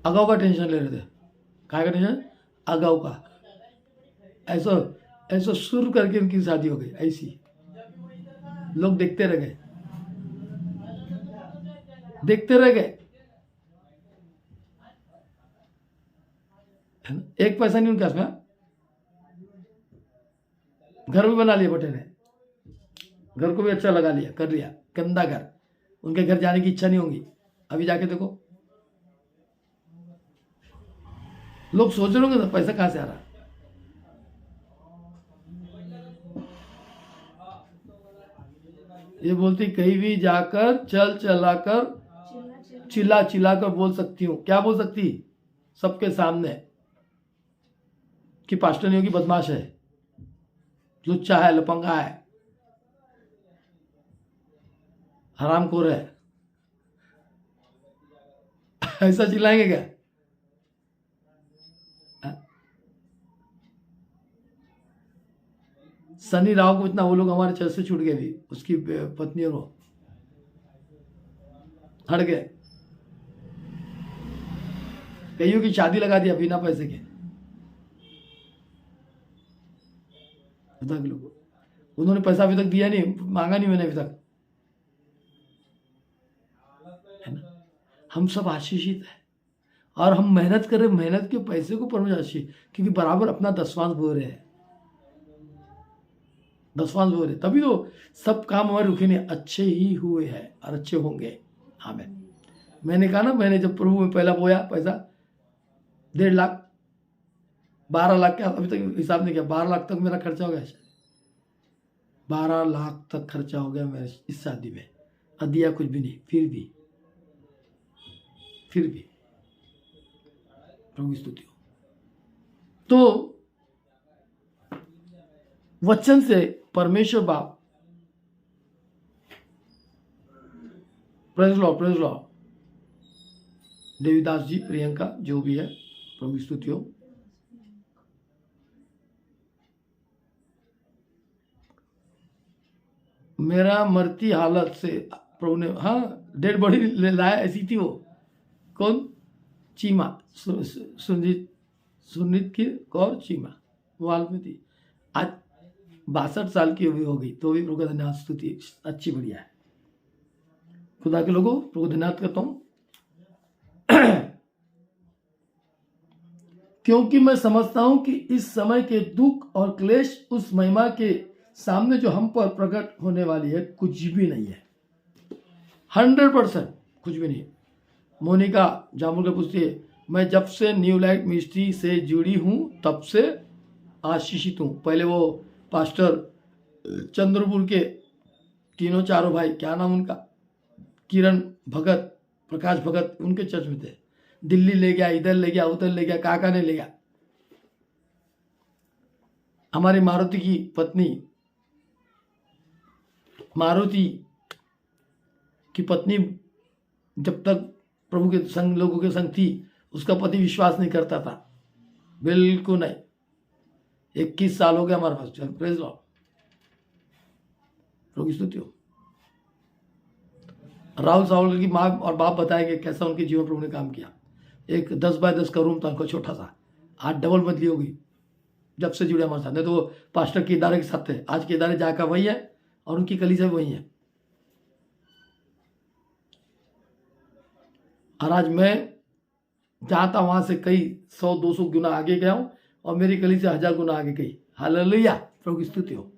अगाऊ का टेंशन ले रहे थे। काय का टेंशन? अगाऊ का। ऐसा ऐसा शुरू करके उनकी शादी हो गई। ऐसी लोग देखते रह गए, देखते रह गए। एक पैसा नहीं उनके पास में। घर भी बना लिया बेटे ने, घर को भी अच्छा लगा लिया, कर लिया। गंदा घर, उनके घर जाने की इच्छा नहीं होगी। अभी जाके देखो, लोग सोच रहे होंगे पैसा कहां से आ रहा। ये बोलती कहीं भी जाकर चल चलाकर चिल्ला चिल्लाकर बोल सकती हूँ। क्या बोल सकती? सबके सामने कि पास्टर नहीं होगी, बदमाश है, लुच्चा है, लपंगा है, हरामखोर है। ऐसा चिल्लाएंगे क्या? सनी राव को इतना वो लोग हमारे चर्च से छूट गए, भी उसकी पत्नी और वो हट गए। कईयों की शादी लगा दिया बिना पैसे के। लोग उन्होंने पैसा अभी तक दिया नहीं, मांगा नहीं मैंने अभी तक, है ना। हम सब आशीषित है और हम मेहनत कर रहे, मेहनत के पैसे को परमेश्वर आशीष, क्योंकि बराबर अपना दसवांश बो रहे हैं, दसवांश बो रहे, तभी तो सब काम हमारे रुके नहीं, अच्छे ही हुए हैं और अच्छे होंगे। आमीन। मैंने कहा ना, मैंने जब प्रभु में पहला बोया पैसा 1.5 लाख 12 लाख का अभी तक हिसाब नहीं किया, 12 लाख तक मेरा खर्चा हो गया। 12 लाख तक खर्चा हो गया मेरे इस शादी में, और दिया कुछ भी नहीं। फिर भी प्रभु स्तुति हो। तो वचन से परमेश्वर बाप, प्रेज लॉ देवीदास जी, प्रियंका, जो भी है, प्रभु स्तुति हो। मेरा मरती हालत से प्रभु ने, हाँ, डेड बॉडी ले लाया। ऐसी थी वो, कौन? चीमा, सुनीत की कौर चीमा, वो हाल में थी। आज 62 साल की भी हो गई, तो भी प्रभु का धन्यवाद, स्तुति अच्छी बढ़िया है। खुदा के लोगों, प्रभु धन्यवाद करता हूं, क्योंकि मैं समझता हूं कि इस समय के दुख और क्लेश उस महिमा के सामने जो हम पर प्रकट होने वाली है कुछ भी नहीं है। 100% कुछ भी नहीं। मोनिका जामुलकर पूछती है, मैं जब से न्यू लाइट मिनिस्ट्री से जुड़ी हूं तब से आशीषित हूं। पहले वो पास्टर चंद्रपुर के तीनों चारों भाई, क्या नाम उनका, किरण भगत, प्रकाश भगत, उनके चर्च में थे। दिल्ली ले गया, इधर ले गया, उधर ले गया, काका ने ले गया। हमारी मारुति की पत्नी, मारुति की पत्नी जब तक प्रभु के संग, लोगों के संग थी, उसका पति विश्वास नहीं करता था, बिल्कुल नहीं। 21 साल हो गया हमारे पास। प्रेज लॉर्ड, प्रभु की स्तुति हो। राहुल सावल की माँ और बाप बताएंगे कैसा उनके जीवन प्रभु ने काम किया। एक 10 बाय 10 का रूम था उनका, छोटा सा। आज डबल बदली हो गई जब से जुड़े हमारे साथ। नहीं तो वो पास्टर केदारे के साथ थे, आज केदारे जाकर वही है और उनकी कलीसिया भी वही है। और आज मैं जहाँ था वहां से कई 100-200 गुना आगे गया हूं और मेरी कलीसिया 1000 गुना आगे गई। हालेलुया, प्रभु की स्तुति हो।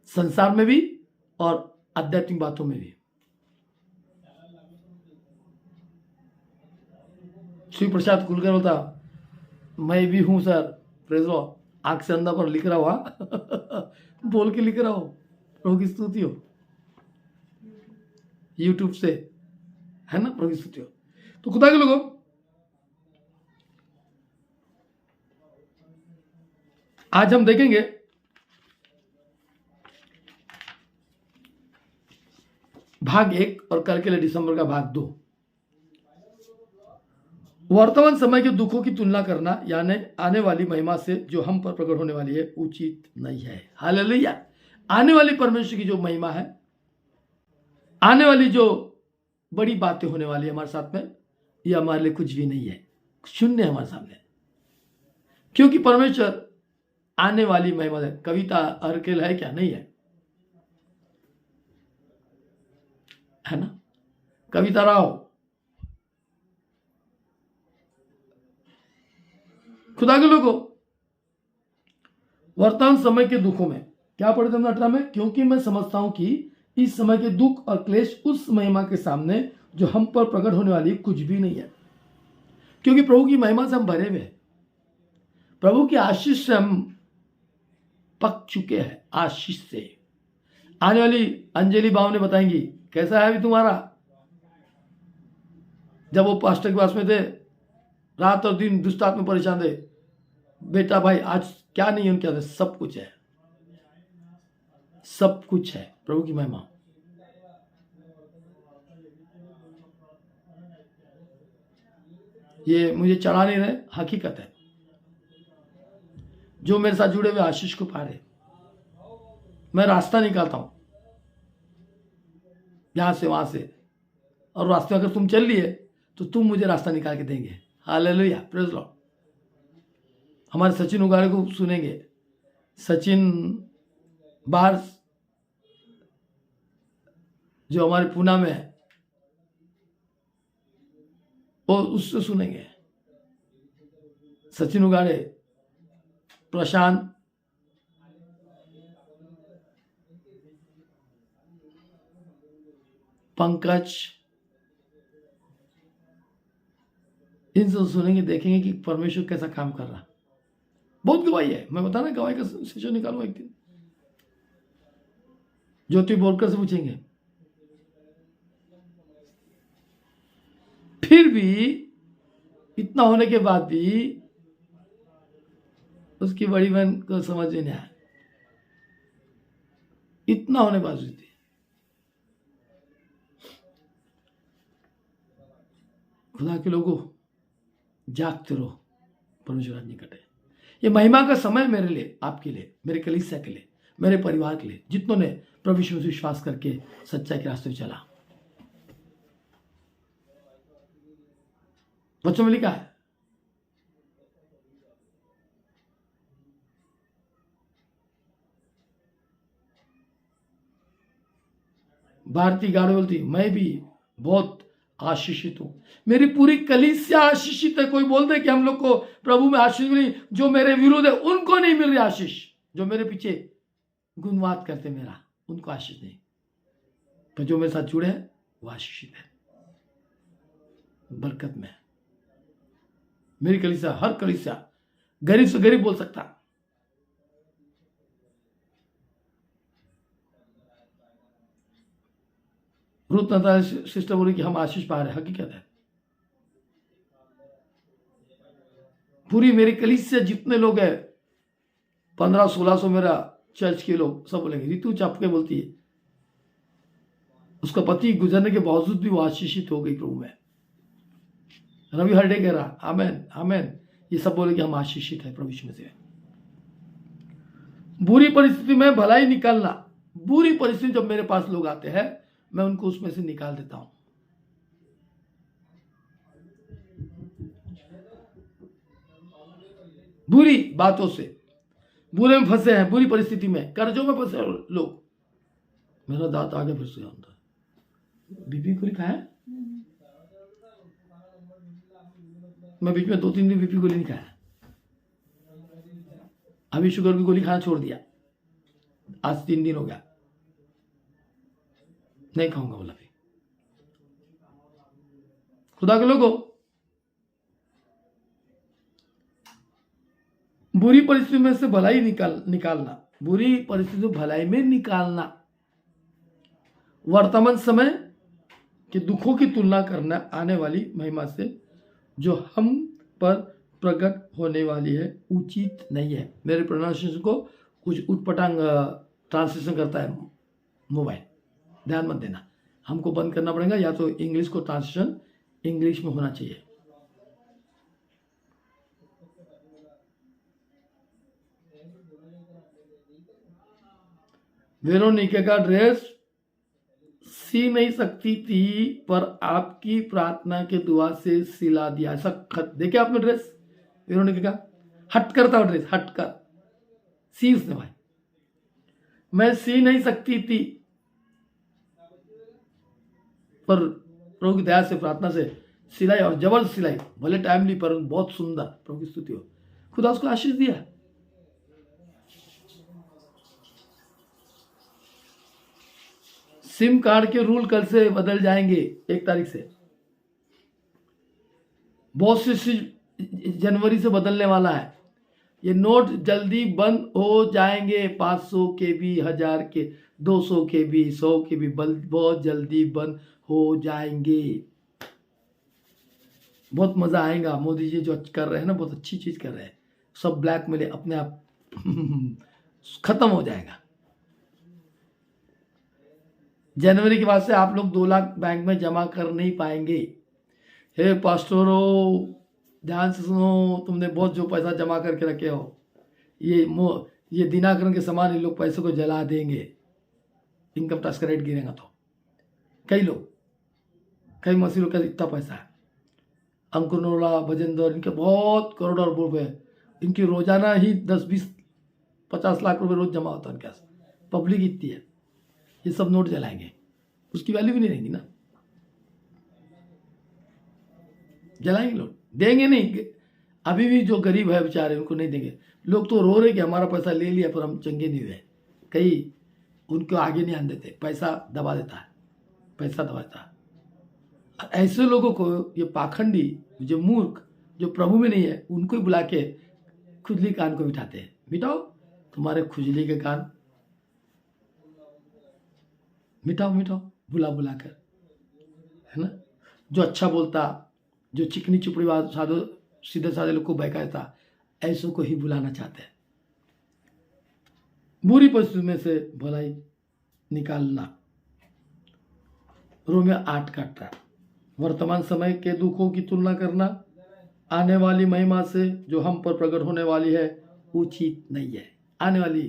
संसार में भी और आध्यात्मिक बातों में भी। श्री प्रसाद कुलकर होता, मैं भी हूं सर, प्रेज लॉर्ड, आंख से अंधा पर लिख रहा हुआ बोल के लिख रहा हूं, प्रभु की स्तुति हो। यूट्यूब से है ना, प्रभु की स्तुति हो। तो खुदा के लोगों, आज हम देखेंगे भाग 1 और कल के लिए दिसंबर का भाग 2। वर्तमान समय के दुखों की तुलना करना यानी आने वाली महिमा से जो हम पर प्रकट होने वाली है उचित नहीं है। हालेलुया। आने वाली परमेश्वर की जो महिमा है, आने वाली जो बड़ी बातें होने वाली है हमारे साथ में, ये हमारे लिए कुछ भी नहीं है, शून्य है हमारे सामने। क्योंकि परमेश्वर आने वाली महिमा है। कविता अर्केल है क्या? नहीं है ना? कविता राव, खुदा के लोगों, वर्तमान समय के दुखों में क्या पढ़ते हैं 18 में, क्योंकि मैं समझता हूं कि इस समय के दुख और क्लेश उस महिमा के सामने जो हम पर प्रकट होने वाली कुछ भी नहीं है। क्योंकि प्रभु की महिमा से हम भरे हुए हैं, प्रभु की आशीष से हम पक चुके हैं। आशीष से आने वाली अंजलि बाव ने बताएंगी कैसा है अभी तुम्हारा। जब वो पास्टर के पास में थे, रात और दिन दुष्ट आत्मा परेशान थे, बेटा भाई आज क्या नहीं है उनके अंदर, सब कुछ है, सब कुछ है। प्रभु की महिमा। ये मुझे चढ़ा नहीं रहे, हकीकत है। जो मेरे साथ जुड़े हुए आशीष को पा रहे, मैं रास्ता निकालता हूं यहां से वहां से, और रास्ते में अगर तुम चल लिए तो तुम मुझे रास्ता निकाल के देंगे। Hallelujah, praise Lord. हमारे सचिन उगाड़े को सुनेंगे। सचिन बाहर जो हमारे पूना में है, वो उससे सुनेंगे। सचिन उगाड़े, प्रशांत, पंकज, इन सब सुनेंगे, देखेंगे कि परमेश्वर कैसा काम कर रहा। बहुत गवाही है, मैं बता रहा, गवाही का सेशन निकालूंगा एक दिन। ज्योति बोलकर से पूछेंगे। फिर भी इतना होने के बाद भी उसकी बड़ी बहन को समझ में नहीं आया। इतना होने बावजूद भी खुदा के लोगों, जागते रहो, परमेश्वर आज निकट है। ये महिमा का समय मेरे लिए, आपके लिए, मेरे कलीसिया के लिए, मेरे परिवार के लिए, जितनों ने प्रभु यीशु में विश्वास करके सच्चाई के रास्ते में चला। बच्चों में लिखा है, भारती गाड़ो बोलती, मैं भी बहुत आशीषित हूं, मेरी पूरी कलीसिया आशीषित है। कोई बोल दे कि हम लोग को प्रभु में आशीष मिली, जो मेरे विरोध है उनको नहीं मिल रही आशीष। जो मेरे पीछे गुणवाद करते मेरा, उनको आशीष नहीं, पर जो मेरे साथ जुड़े हैं वो आशीषित है, बरकत में। मेरी कलीसिया, हर कलीसिया गरीब से गरीब बोल सकता। रूथ नता सिस्टर बोली कि हम आशीष पा रहे हैं, हकीकत है। पूरी मेरी कलीसिया जितने लोग हैं, 1500-1600 मेरा चर्च के लोग सब बोलेंगे। रितु चापके बोलती है उसका पति गुजरने के बावजूद भी वो आशीषित हो गई प्रभु में। रवि हरडे कह रहा आमेन आमेन, ये सब बोले कि हम आशीषित है प्रभु यीशु में से। बुरी परिस्थिति में भलाई निकालना, बुरी परिस्थिति जब मेरे पास लोग आते हैं, मैं उनको उसमें से निकाल देता हूं। बुरी बातों से, बुरे में फंसे हैं, बुरी परिस्थिति में, कर्जों में फंसे हैं लोग। मेरा दांत आगे फिर से आता है। बीपी गोली खाया? मैं बीच में 2-3 दिन बीपी गोली नहीं खाया, अभी शुगर की गोली खाना छोड़ दिया, आज 3 दिन हो गया, नहीं खाऊंगा बोला। भी खुदा के लोगों, बुरी परिस्थिति में से भलाई निकालना, बुरी परिस्थिति में भलाई में निकालना, वर्तमान समय के दुखों की तुलना करना आने वाली महिमा से जो हम पर प्रकट होने वाली है उचित नहीं है। मेरे प्रोनाउंसिएशन को कुछ उटपटांग ट्रांसलेशन करता है मोबाइल, ध्यान मत देना, हमको बंद करना पड़ेगा, या तो इंग्लिश को ट्रांसलेशन इंग्लिश में होना चाहिए। वेरोनिका का ड्रेस सी नहीं सकती थी पर आपकी प्रार्थना के दुआ से सिला दिया। ऐसा खत देखे आपने ड्रेस वेरोनिका का, हट करता ड्रेस, हट कर सी उसने भाई, मैं सी नहीं सकती थी पर प्रभु की दया से प्रार्थना से सिलाई, और जबरदस्त सिलाई, भले टाइमली पर बहुत सुंदर। प्रभु की स्तुति हो, खुदा उसको आशीष दिया। सिम कार्ड के रूल कल से बदल जाएंगे 1 तारीख से, बहुत से जनवरी से बदलने वाला है। ये नोट जल्दी बंद हो जाएंगे, 500 के भी, 1000 के, 200 के भी, 100 के भी बहुत जल्दी बंद हो जाएंगे। बहुत मजा आएगा। मोदी जी जो कर रहे हैं ना, बहुत अच्छी चीज कर रहे हैं। सब ब्लैक में अपने आप खत्म हो जाएगा। जनवरी के बाद से आप लोग 2 लाख बैंक में जमा कर नहीं पाएंगे। हे पास्टरों, ध्यान से सुनो, तुमने बहुत जो पैसा जमा करके रखे हो, ये दिनाकरण के समान ये लोग पैसे को जला देंगे, इनकम टैक्स का रेट गिरेगा तो। कई मसीहों का इतना पैसा है, अंकुर नोला, भजेंद्र, इनके बहुत करोड़ रुपए, इनकी रोजाना ही 10-20-50 लाख रुपए रोज जमा होता है इनके पास। पब्लिक इतनी है, ये सब नोट जलाएंगे, उसकी वैल्यू भी नहीं रहेगी ना, जलाएंगे लोग, देंगे नहीं। अभी भी जो गरीब है बेचारे, उनको नहीं देंगे। लोग तो रो रहे कि हमारा पैसा ले लिया पर हम चंगे नहीं हुए। कई उनको आगे नहीं आने देते, पैसा दबा देता है, पैसा दबा देता है। ऐसे लोगों को ये पाखंडी, जो मूर्ख, जो प्रभु में नहीं है, उनको ही बुला के खुजली कान को बिठाते हैं। मिटाओ तुम्हारे खुजली के कान, मिटाओ मिटाओ, बुला कर, है ना। जो अच्छा बोलता, जो चिकनी चुपड़ी साधो सीधे साधे लोग को बहकाता, ऐसों को ही बुलाना चाहते हैं। बुरी परिस्थिति में से भलाई निकालना, रोमियो 8 का 18। वर्तमान समय के दुखों की तुलना करना आने वाली महिमा से जो हम पर प्रकट होने वाली है उचित नहीं है। आने वाली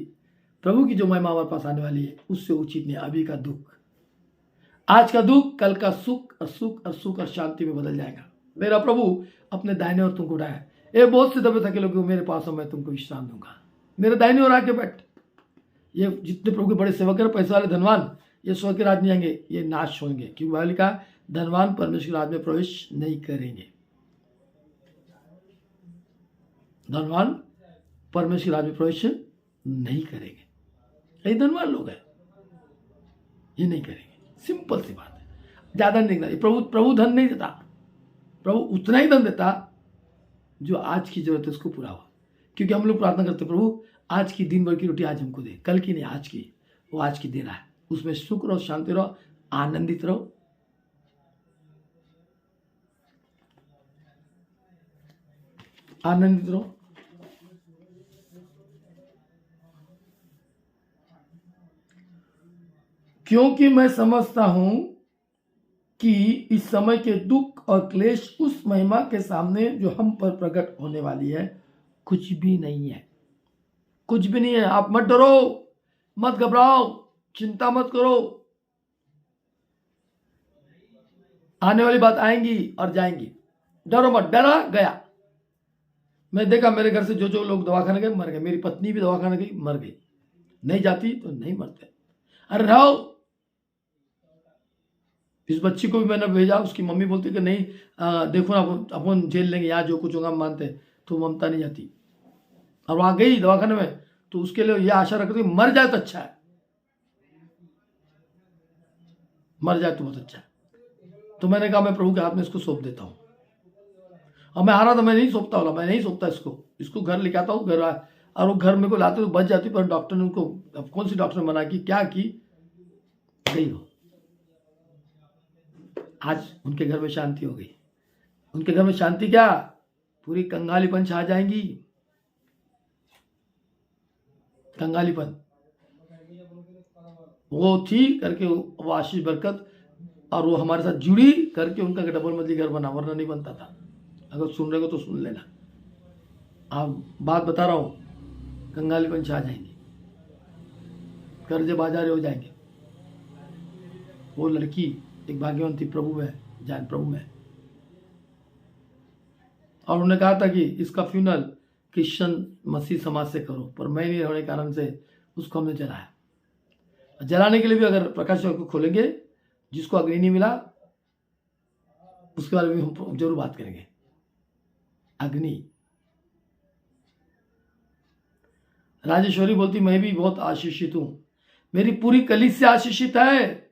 प्रभु की जो महिमा हमारे पास आने वाली है उससे उचित नहीं। अभी का दुख, आज का दुख कल का सुख और सुख और सुख और शांति में बदल जाएगा। मेरा प्रभु अपने दाहिने ओर तुमको उठाया। ये बहुत से दबे थके लोग मेरे पास हो, मैं तुमको विश्राम दूंगा। मेरे दाहिने ओर आके बैठ। ये जितने प्रभु के बड़े सेवक हैं, पैसे वाले धनवान, ये स्वर्ग के राज में आएंगे, ये नाश होंगे, क्योंकि बाइबल लिखा है धनवान परमेश्वर के राज में प्रवेश नहीं करेंगे। धनवान परमेश्वर के राज में प्रवेश नहीं करेंगे। ये धनवान लोग हैं, ये नहीं करेंगे। सिंपल सी बात है, ज्यादा नहीं देखना। प्रभु धन नहीं देता, प्रभु उतना ही धन देता जो आज की जरूरत है उसको पूरा हो। क्योंकि हम लोग प्रार्थना करते, प्रभु आज की दिन भर की रोटी आज हमको दे, कल की नहीं, आज की। वो आज की दे रहा है, उसमें सुख रहो, शांति रहो, आनंदित रहो। आनंदित रहो। क्योंकि मैं समझता हूं कि इस समय के दुख और क्लेश उस महिमा के सामने जो हम पर प्रकट होने वाली है कुछ भी नहीं है, कुछ भी नहीं है। आप मत डरो, मत घबराओ, चिंता मत करो। आने वाली बात आएंगी और जाएंगी, डरो मत। डरा गया, मैं देखा मेरे घर से जो जो लोग दवाखाने गए मर गए, मेरी पत्नी भी दवाखाने गई मर गई, नहीं जाती तो नहीं मरते। अरे रहो, इस बच्ची को भी मैंने भेजा, उसकी मम्मी बोलती कि नहीं देखो ना अपन झेल लेंगे, यहाँ जो कुछ होगा हम मानते, तो ममता नहीं जाती और वहां गई दवाखाने में, तो उसके लिए यह आशा रखती मर जाए तो अच्छा है, मर जाए तो बहुत अच्छा है। तो मैंने कहा मैं प्रभु के हाथ में इसको सौंप देता हूं, और मैं आ रहा था, मैं नहीं सौंपता वाला, मैं नहीं सौंपता इसको घर लेके आता हूँ घर, और वो घर में को लाते तो बच जाती, पर डॉक्टर ने उनको, अब कौन सी डॉक्टर ने मना की, क्या की गई हो। आज उनके घर में शांति हो गई। उनके घर में शांति क्या, पूरी कंगालीपन छा जाएंगी, कंगालीपन वो थी करके वो आशीष बरकत, और वो हमारे साथ जुड़ी करके उनका डबल मंजिली घर बना, वरना नहीं बनता था। अगर सुन रहे हो तो सुन लेना, आप बात बता रहा हूं, कंगालीपन छा जाएंगे, कर्जे बाजारे हो जाएंगे। वो लड़की एक भाग्यवान थी, प्रभु में जान, प्रभु में, और उन्होंने कहा था कि इसका फ्यूनल क्रिश्चियन मसीह समाज से करो, पर मैं नहीं होने के कारण से उसको हमने जलाया। जलाने के लिए भी अगर प्रकाश को खोलेंगे, जिसको अग्नि नहीं मिला उसके बारे में हम जरूर बात करेंगे। अग्नि, राजेश्वरी बोलती मैं भी बहुत आशीषित हूं, मेरी पूरी कलीसिया आशीषित है,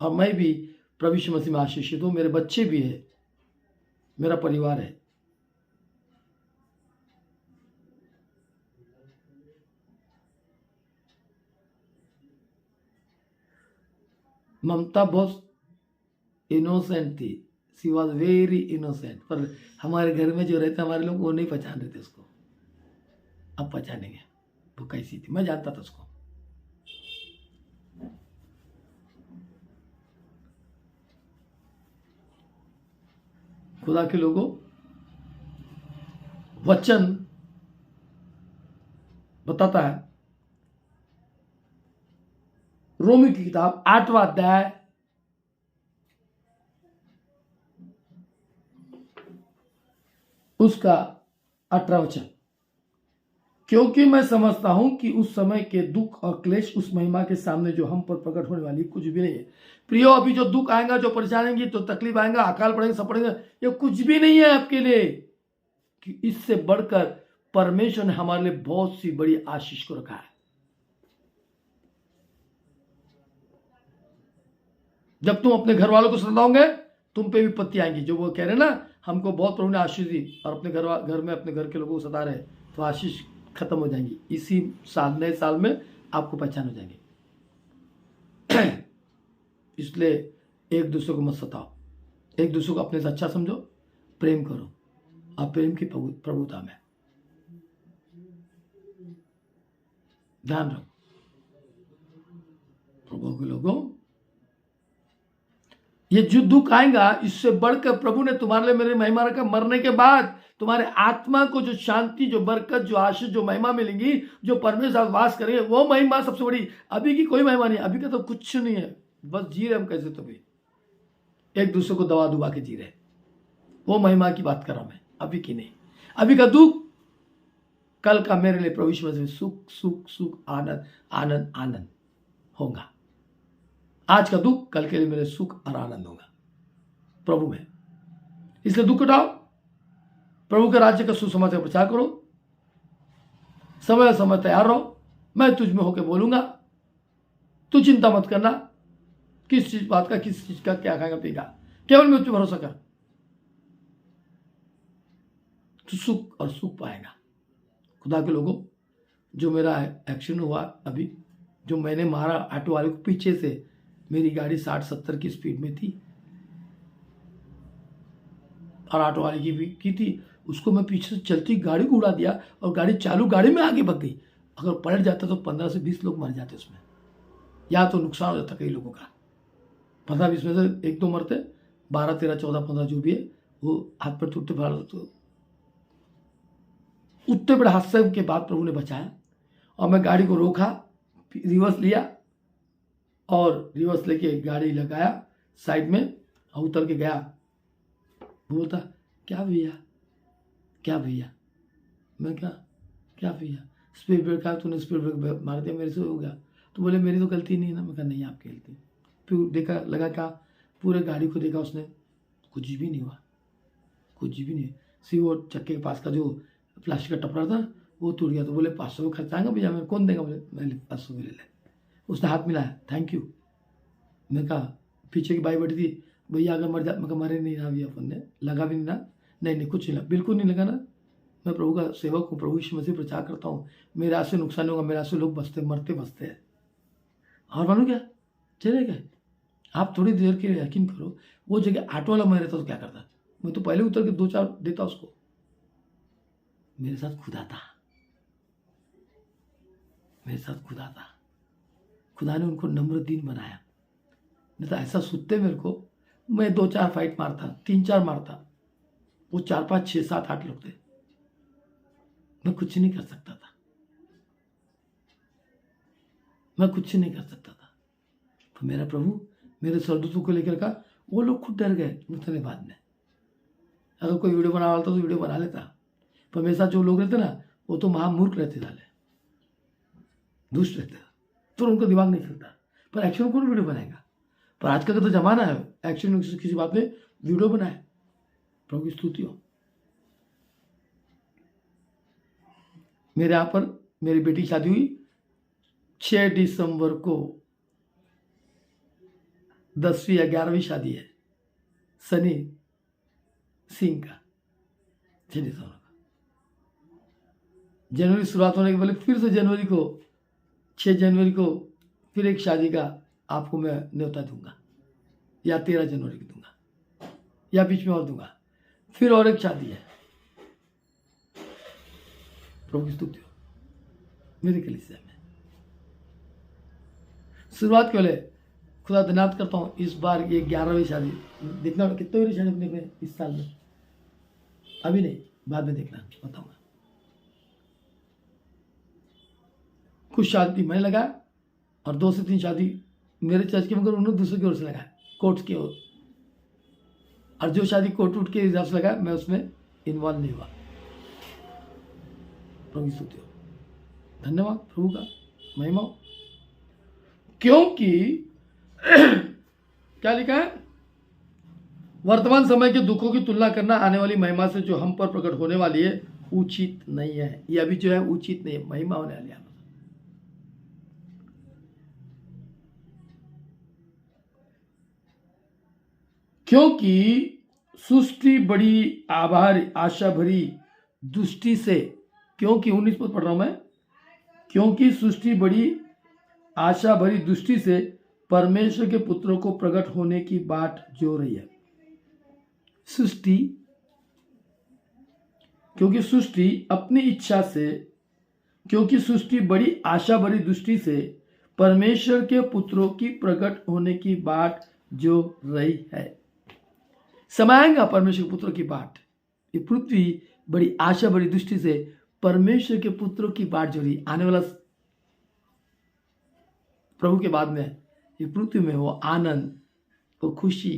और मैं भी प्रभु यीशु मसीह में आशीषित हूं, मेरे बच्चे भी है, मेरा परिवार है। ममता बहुत इनोसेंट थी, सी वॉज वेरी इनोसेंट, पर हमारे घर में जो रहते हमारे लोग वो नहीं पहचान रहे थे उसको, अब पहचानेंगे वो कैसी थी, मैं जानता था उसको। खुदा के लोगों, वचन बताता है, रोमी की किताब 8वां अध्याय उसका 18वां वचन, क्योंकि मैं समझता हूं कि उस समय के दुख और क्लेश उस महिमा के सामने जो हम पर प्रकट होने वाली कुछ भी नहीं है। प्रियो, अभी जो दुख आएगा, जो परेशानी तो तकलीफ आएगा, अकाल पड़ेगा, सब पड़ेगा, ये कुछ भी नहीं है आपके लिए, कि इससे बढ़कर परमेश्वर ने हमारे लिए बहुत सी बड़ी आशीष को रखा है। जब तुम अपने घर वालों को सताओगे, तुम पे भी विपत्ति आएंगी। जो वो कह रहे ना, हमको बहुत प्रभु ने आशीष दी और अपने घर में अपने घर के लोगों को सता रहे, तो आशीष खत्म हो जाएंगी। इसी साल, नए साल में आपको पहचान हो जाएंगे। इसलिए एक दूसरे को मत सताओ, एक दूसरे को अपने से अच्छा समझो, प्रेम करो, आप प्रेम की प्रभुता में ध्यान रखो। प्रभु के लोगों, ये जो दुख आएगा, इससे बढ़कर प्रभु ने तुम्हारे लिए मेरे महिमा रखा। मरने के बाद तुम्हारे आत्मा को जो शांति, जो बरकत, जो आशीष, जो महिमा मिलेगी, जो परमेश्वर वास करेंगे, वो महिमा सबसे बड़ी। अभी की कोई महिमा नहीं, अभी का तो कुछ नहीं है, बस जी रहे हम कैसे, तो भी एक दूसरे को दवा दुबा के जी रहे, वो महिमा की बात कर रहा हूं मैं, अभी की नहीं। अभी का दुख कल का मेरे लिए प्रभु यीशु में सुख सुख सुख, आनंद आनंद आनंद होगा। आज का दुख कल के लिए मेरे सुख और आनंद होगा प्रभु में। इसलिए दुख उठाओ, प्रभु के राज्य का सुसमाचार का प्रचार करो, समय समय तैयार रहो। मैं तुझ में होकर बोलूंगा, तू चिंता मत करना किस चीज बात का, किस चीज का, क्या खाएगा पिएगा, केवल मुझ पर भरोसा कर, तू सुख और सुख पाएगा। खुदा के लोगों, जो मेरा एक्सीडेंट हुआ अभी, जो मैंने मारा ऑटो वाले को पीछे से, मेरी गाड़ी 60-70 की स्पीड में थी और ऑटो वाले की भी की थी, उसको मैं पीछे से चलती गाड़ी को उड़ा दिया और गाड़ी चालू गाड़ी में आगे बढ़ गई। अगर पलट जाता तो 15 से 20 लोग मर जाते उसमें, या तो नुकसान हो जाता कई लोगों का। 15-20 में से 1-2 मरते, 12, 13, 14, 15 जो भी है वो हाथ पर टूटते पड़ा। तो उतने बड़े हादसे के बाद प्रभु ने बचाया और मैं गाड़ी को रोका, रिवर्स लिया और रिवर्स लेके गाड़ी लगाया साइड में और उतर के गया। बोलता क्या भैया क्या भैया? मैं क्या भैया, स्पीड ब्रेक का तूने स्पीड ब्रेक मार दिया, मेरे से हो गया। तो बोले मेरी तो गलती नहीं है ना। मैं कहा नहीं, आपकी गलती। फिर देखा, लगा क्या, पूरे गाड़ी को देखा उसने, कुछ भी नहीं हुआ, कुछ भी नहीं। सी वो चक्के के पास का जो प्लास्टिक का टपरा था वो टूट गया। तो बोले 500 खर्च आएगा भैया, मैं कौन देगा? बोले मैं 500 ले ले। उसने हाथ मिलाया, थैंक यू। मैं कहा, पीछे की बाई बैठी थी, भैया अगर मर जा। मैं कहा मरे नहीं ना भैया, अपन ने लगा भी नहीं ना। नहीं कुछ नहीं लगा, बिल्कुल नहीं लगा ना। मैं प्रभु का सेवक हूँ, प्रभु यीशु मसीह प्रचार करता हूँ, मेरे हाथ से नुकसान नहीं होगा, मेरे हाथ से लोग बचते मरते बचते हैं। और मालूम क्या, चले गए। आप थोड़ी देर के लिए यकीन करो, वो जगह ऑटो वाला मैं रहता तो क्या करता? मैं तो पहले उतर के 2-4 देता उसको। मेरे साथ खुदा था, मेरे साथ खुदा था। खुदा ने उनको नम्र दीन बनाया। नहीं तो ऐसा सुनते मेरे को, मैं 2-4 फाइट मारता, 3-4 मारता, वो 4-5, 6, 7, 8 लोग थे, मैं कुछ नहीं कर सकता था, मैं कुछ नहीं कर सकता था। तो मेरा प्रभु मेरे स्वर्गदूतों को लेकर का, वो लोग खुद डर गए उतने बाद में। अगर कोई वीडियो बना वाला था तो वीडियो बना लेता, पर मेरे साथ जो लोग रहते ना, वो तो महामूर्ख रहते, साले दुष्ट रहते, तो उनका दिमाग नहीं चलता। पर एक्शन कौन वीडियो बनाएगा? पर आज का तो जमाना है, एक्शन किसी बात में वीडियो बनाए। प्रभु की स्तुति हो। मेरे यहाँ पर मेरी बेटी की शादी हुई 6 दिसंबर को, 10वीं या 11वीं शादी है सनी सिंह का, 6 दिसंबर का। जनवरी शुरुआत होने के पहले फिर से जनवरी को, 6 जनवरी को फिर एक शादी का आपको मैं न्योता दूंगा, या 13 जनवरी को दूंगा, या बीच में और दूंगा। फिर और एक शादी है। प्रभु की स्तुति हो। मेरे कलीसिया में शुरुआत के लिए खुदा धन्यवाद करता हूँ। इस बार ये 11वीं शादी, देखना कितने बड़ी शादी अपने में इस साल में, अभी नहीं, बाद में देखना, बताऊंगा। कुछ शादी मैंने लगाया और 2 से 3 शादी मेरे चर्च के, मगर उन्होंने दूसरे की ओर से लगाया, कोर्ट की ओर। और जो शादी कोर्ट उठ के हिसाब से लगाया, मैं उसमें इन्वॉल्व नहीं हुआ। प्रभु की स्तुति हो, धन्यवाद प्रभु का, महिमा हो। क्योंकि क्या लिखा है, वर्तमान समय के दुखों की तुलना करना आने वाली महिमा से जो हम पर प्रकट होने वाली है उचित नहीं है। ये अभी जो है उचित नहीं है, महिमा होने वाली है। क्योंकि सृष्टि बड़ी आशा भरी दृष्टि से, क्योंकि 19 पद पढ़ रहा हूं मैं, क्योंकि सृष्टि बड़ी आशा भरी दृष्टि से परमेश्वर के पुत्रों को प्रकट होने की बाट जो रही है। सृष्टि, क्योंकि सृष्टि अपनी इच्छा से, क्योंकि सृष्टि बड़ी आशा भरी दृष्टि से परमेश्वर के पुत्रों की प्रकट होने की बाट जो रही है। समय आएगा परमेश्वर के पुत्रों की बाट, ये पृथ्वी बड़ी आशा भरी दृष्टि से परमेश्वर के पुत्रों की बाट जो रही, आने वाला प्रभु के बाद में ये पृथ्वी में वो आनंद, वो खुशी,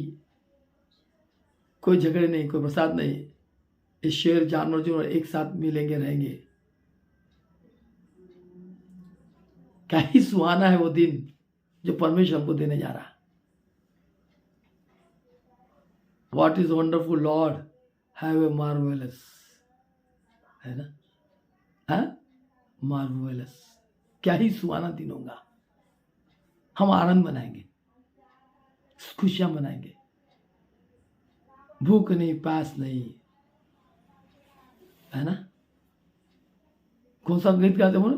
कोई झगड़े नहीं, कोई प्रसाद नहीं, ये शेर जानवर जो एक साथ मिलेंगे रहेंगे। क्या ही सुहाना है वो दिन जो परमेश्वर हमको देने जा रहा है। What is wonderful Lord, have a marvelous, है ना, हाँ, marvelous, क्या ही सुहाना दिन होगा। हम आनंद मनाएंगे, खुशियां मनाएंगे, भूख नहीं, प्यास नहीं, है ना। कौन सा गीत गाते हो ना,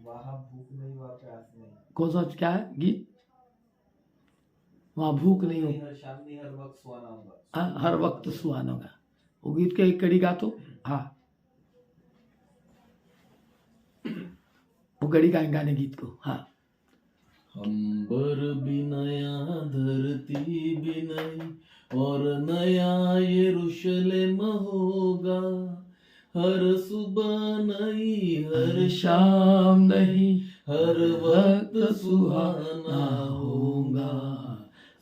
वहाँ भूख नहीं, वहाँ प्यास नहीं। कौन सा क्या है गीत, वहां भूख नहीं हो, हर शाम नहीं, हर वक्त सुहाना होगा। हाँ, हर वक्त सुहाना होगा। वो गीत के एक कड़ी गा तो, हाँ, वो कड़ी गाने गीत को, हाँ। अंबर भी नया, धरती भी नई, और नया यरूशलेम होगा। हर सुबह नई, हर शाम नहीं, हर वक्त सुहाना होगा।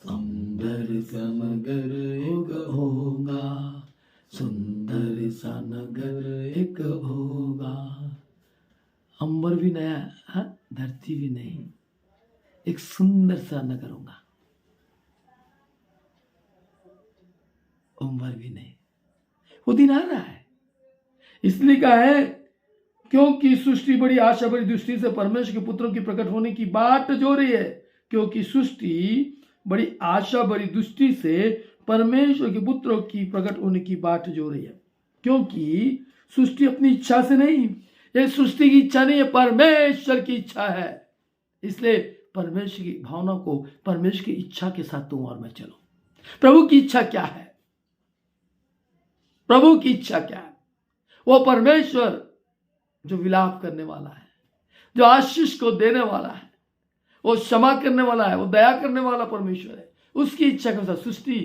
अंबर समगर एक होगा। सुंदर सा नगर एक होगा। अंबर भी नया, हाँ, धरती भी नहीं, एक सुंदर सा नगर होगा। अंबर भी नहीं, वो दिन आ रहा है। इसलिए कहा है, क्योंकि सृष्टि बड़ी आशा बड़ी दृष्टि से परमेश्वर के पुत्रों की प्रकट होने की बाट जो रही है। क्योंकि सृष्टि बड़ी आशा बड़ी दृष्टि से परमेश्वर के पुत्रों की प्रकट होने की बाट जो रही है। क्योंकि सृष्टि अपनी इच्छा से नहीं, ये सृष्टि की इच्छा नहीं है, परमेश्वर की इच्छा है। इसलिए परमेश्वर की भावना को, परमेश्वर की इच्छा के साथ तुम और मैं चलो। प्रभु की इच्छा क्या है? प्रभु की इच्छा क्या है? वो परमेश्वर जो विलाप करने वाला है, जो आशीष को देने वाला है, वो क्षमा करने वाला है, वो दया करने वाला परमेश्वर है। उसकी इच्छा के अनुसार सृष्टि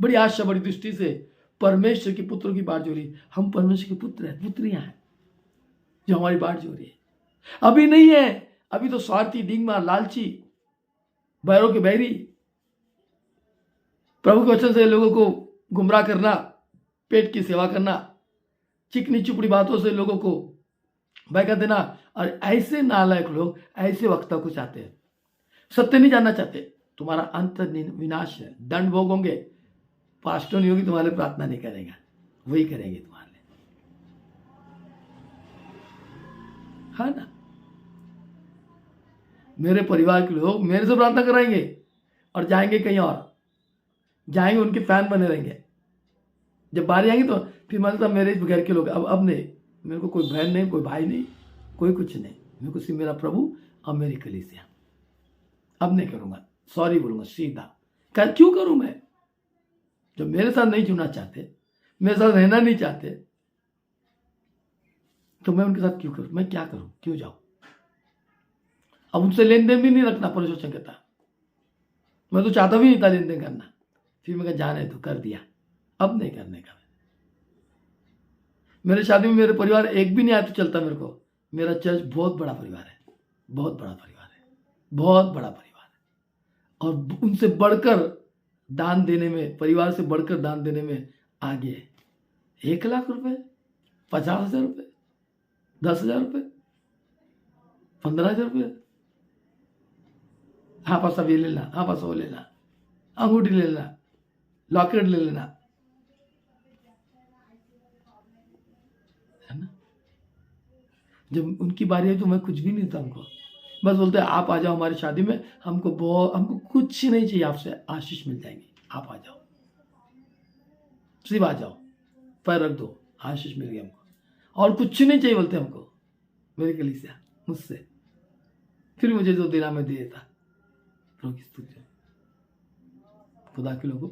बड़ी आशा बड़ी दृष्टि से परमेश्वर के पुत्रों की बाट जोड़ी। हम परमेश्वर के पुत्र हैं, पुत्रियां हैं, जो हमारी बाट जोड़ी है। अभी नहीं है, अभी तो स्वार्थी, डिंगमार, लालची, बैरों के बैरी, प्रभु के वचन से लोगों को गुमराह करना, पेट की सेवा करना, चिकनी चुपड़ी बातों से लोगों को बहका देना। और ऐसे नालायक लोग ऐसे वक्ता को चाहते हैं, सत्य नहीं जानना चाहते। तुम्हारा अंत विनाश है, दंड भोगोगे। पास्टर नहीं होगी, तुम्हारे लिए प्रार्थना नहीं करेगा, वही करेंगे तुम्हारे लिए, है ना। मेरे परिवार के लोग मेरे से प्रार्थना कराएंगे और जाएंगे कहीं और, जाएंगे उनके फैन बने रहेंगे। जब बारी आएंगे तो फिर मतलब मेरे घर के लोग, अब नहीं, मेरे को कोई बहन नहीं, कोई भाई नहीं, कोई कुछ नहीं, मेरे को सिर्फ मेरा प्रभु और मेरी कलीसिया। अब नहीं करूंगा, सॉरी बोलूंगा सीधा। क्यों करूं मैं? जो मेरे साथ नहीं जुड़ना चाहते, मेरे साथ रहना नहीं चाहते, तो मैं उनके साथ क्यों करूं? मैं क्या करूं? क्यों जाऊं? अब उनसे लेन देन भी नहीं रखना, परमेश्वर कहता। मैं तो चाहता भी नहीं था लेन देन करना, फिर मैं जाने तो कर दिया, अब नहीं करने का। मेरे शादी में मेरे परिवार एक भी नहीं आया तो चलता मेरे को। मेरा चर्च बहुत बड़ा परिवार है, बहुत बड़ा परिवार है, बहुत बड़ा परिवार है। और उनसे बढ़कर दान देने में, परिवार से बढ़कर दान देने में आगे है। 1 लाख रुपए, 50,000 रुपए, 10,000 रुपए, 15,000 रुपए, हाँ पास अब ये ले लेना, हाँ पास वो ले लेना, अंगूठी ले लेना, लॉकेट ले लेना, है ना। जब उनकी बारी आई तो मैं कुछ भी नहीं था उनको, बस बोलते हैं आप आ जाओ हमारी शादी में, हमको कुछ नहीं चाहिए, आपसे आशीष मिल जाएंगे, आप आ जाओ, सिर्फ आ जाओ, पैर रख दो, आशीष मिल गया हमको, और कुछ नहीं चाहिए बोलते हमको, मेरी कलीसिया मुझसे। फिर मुझे जो देना मैं दे देता। प्रभु की स्तुति। खुदा के लोगों,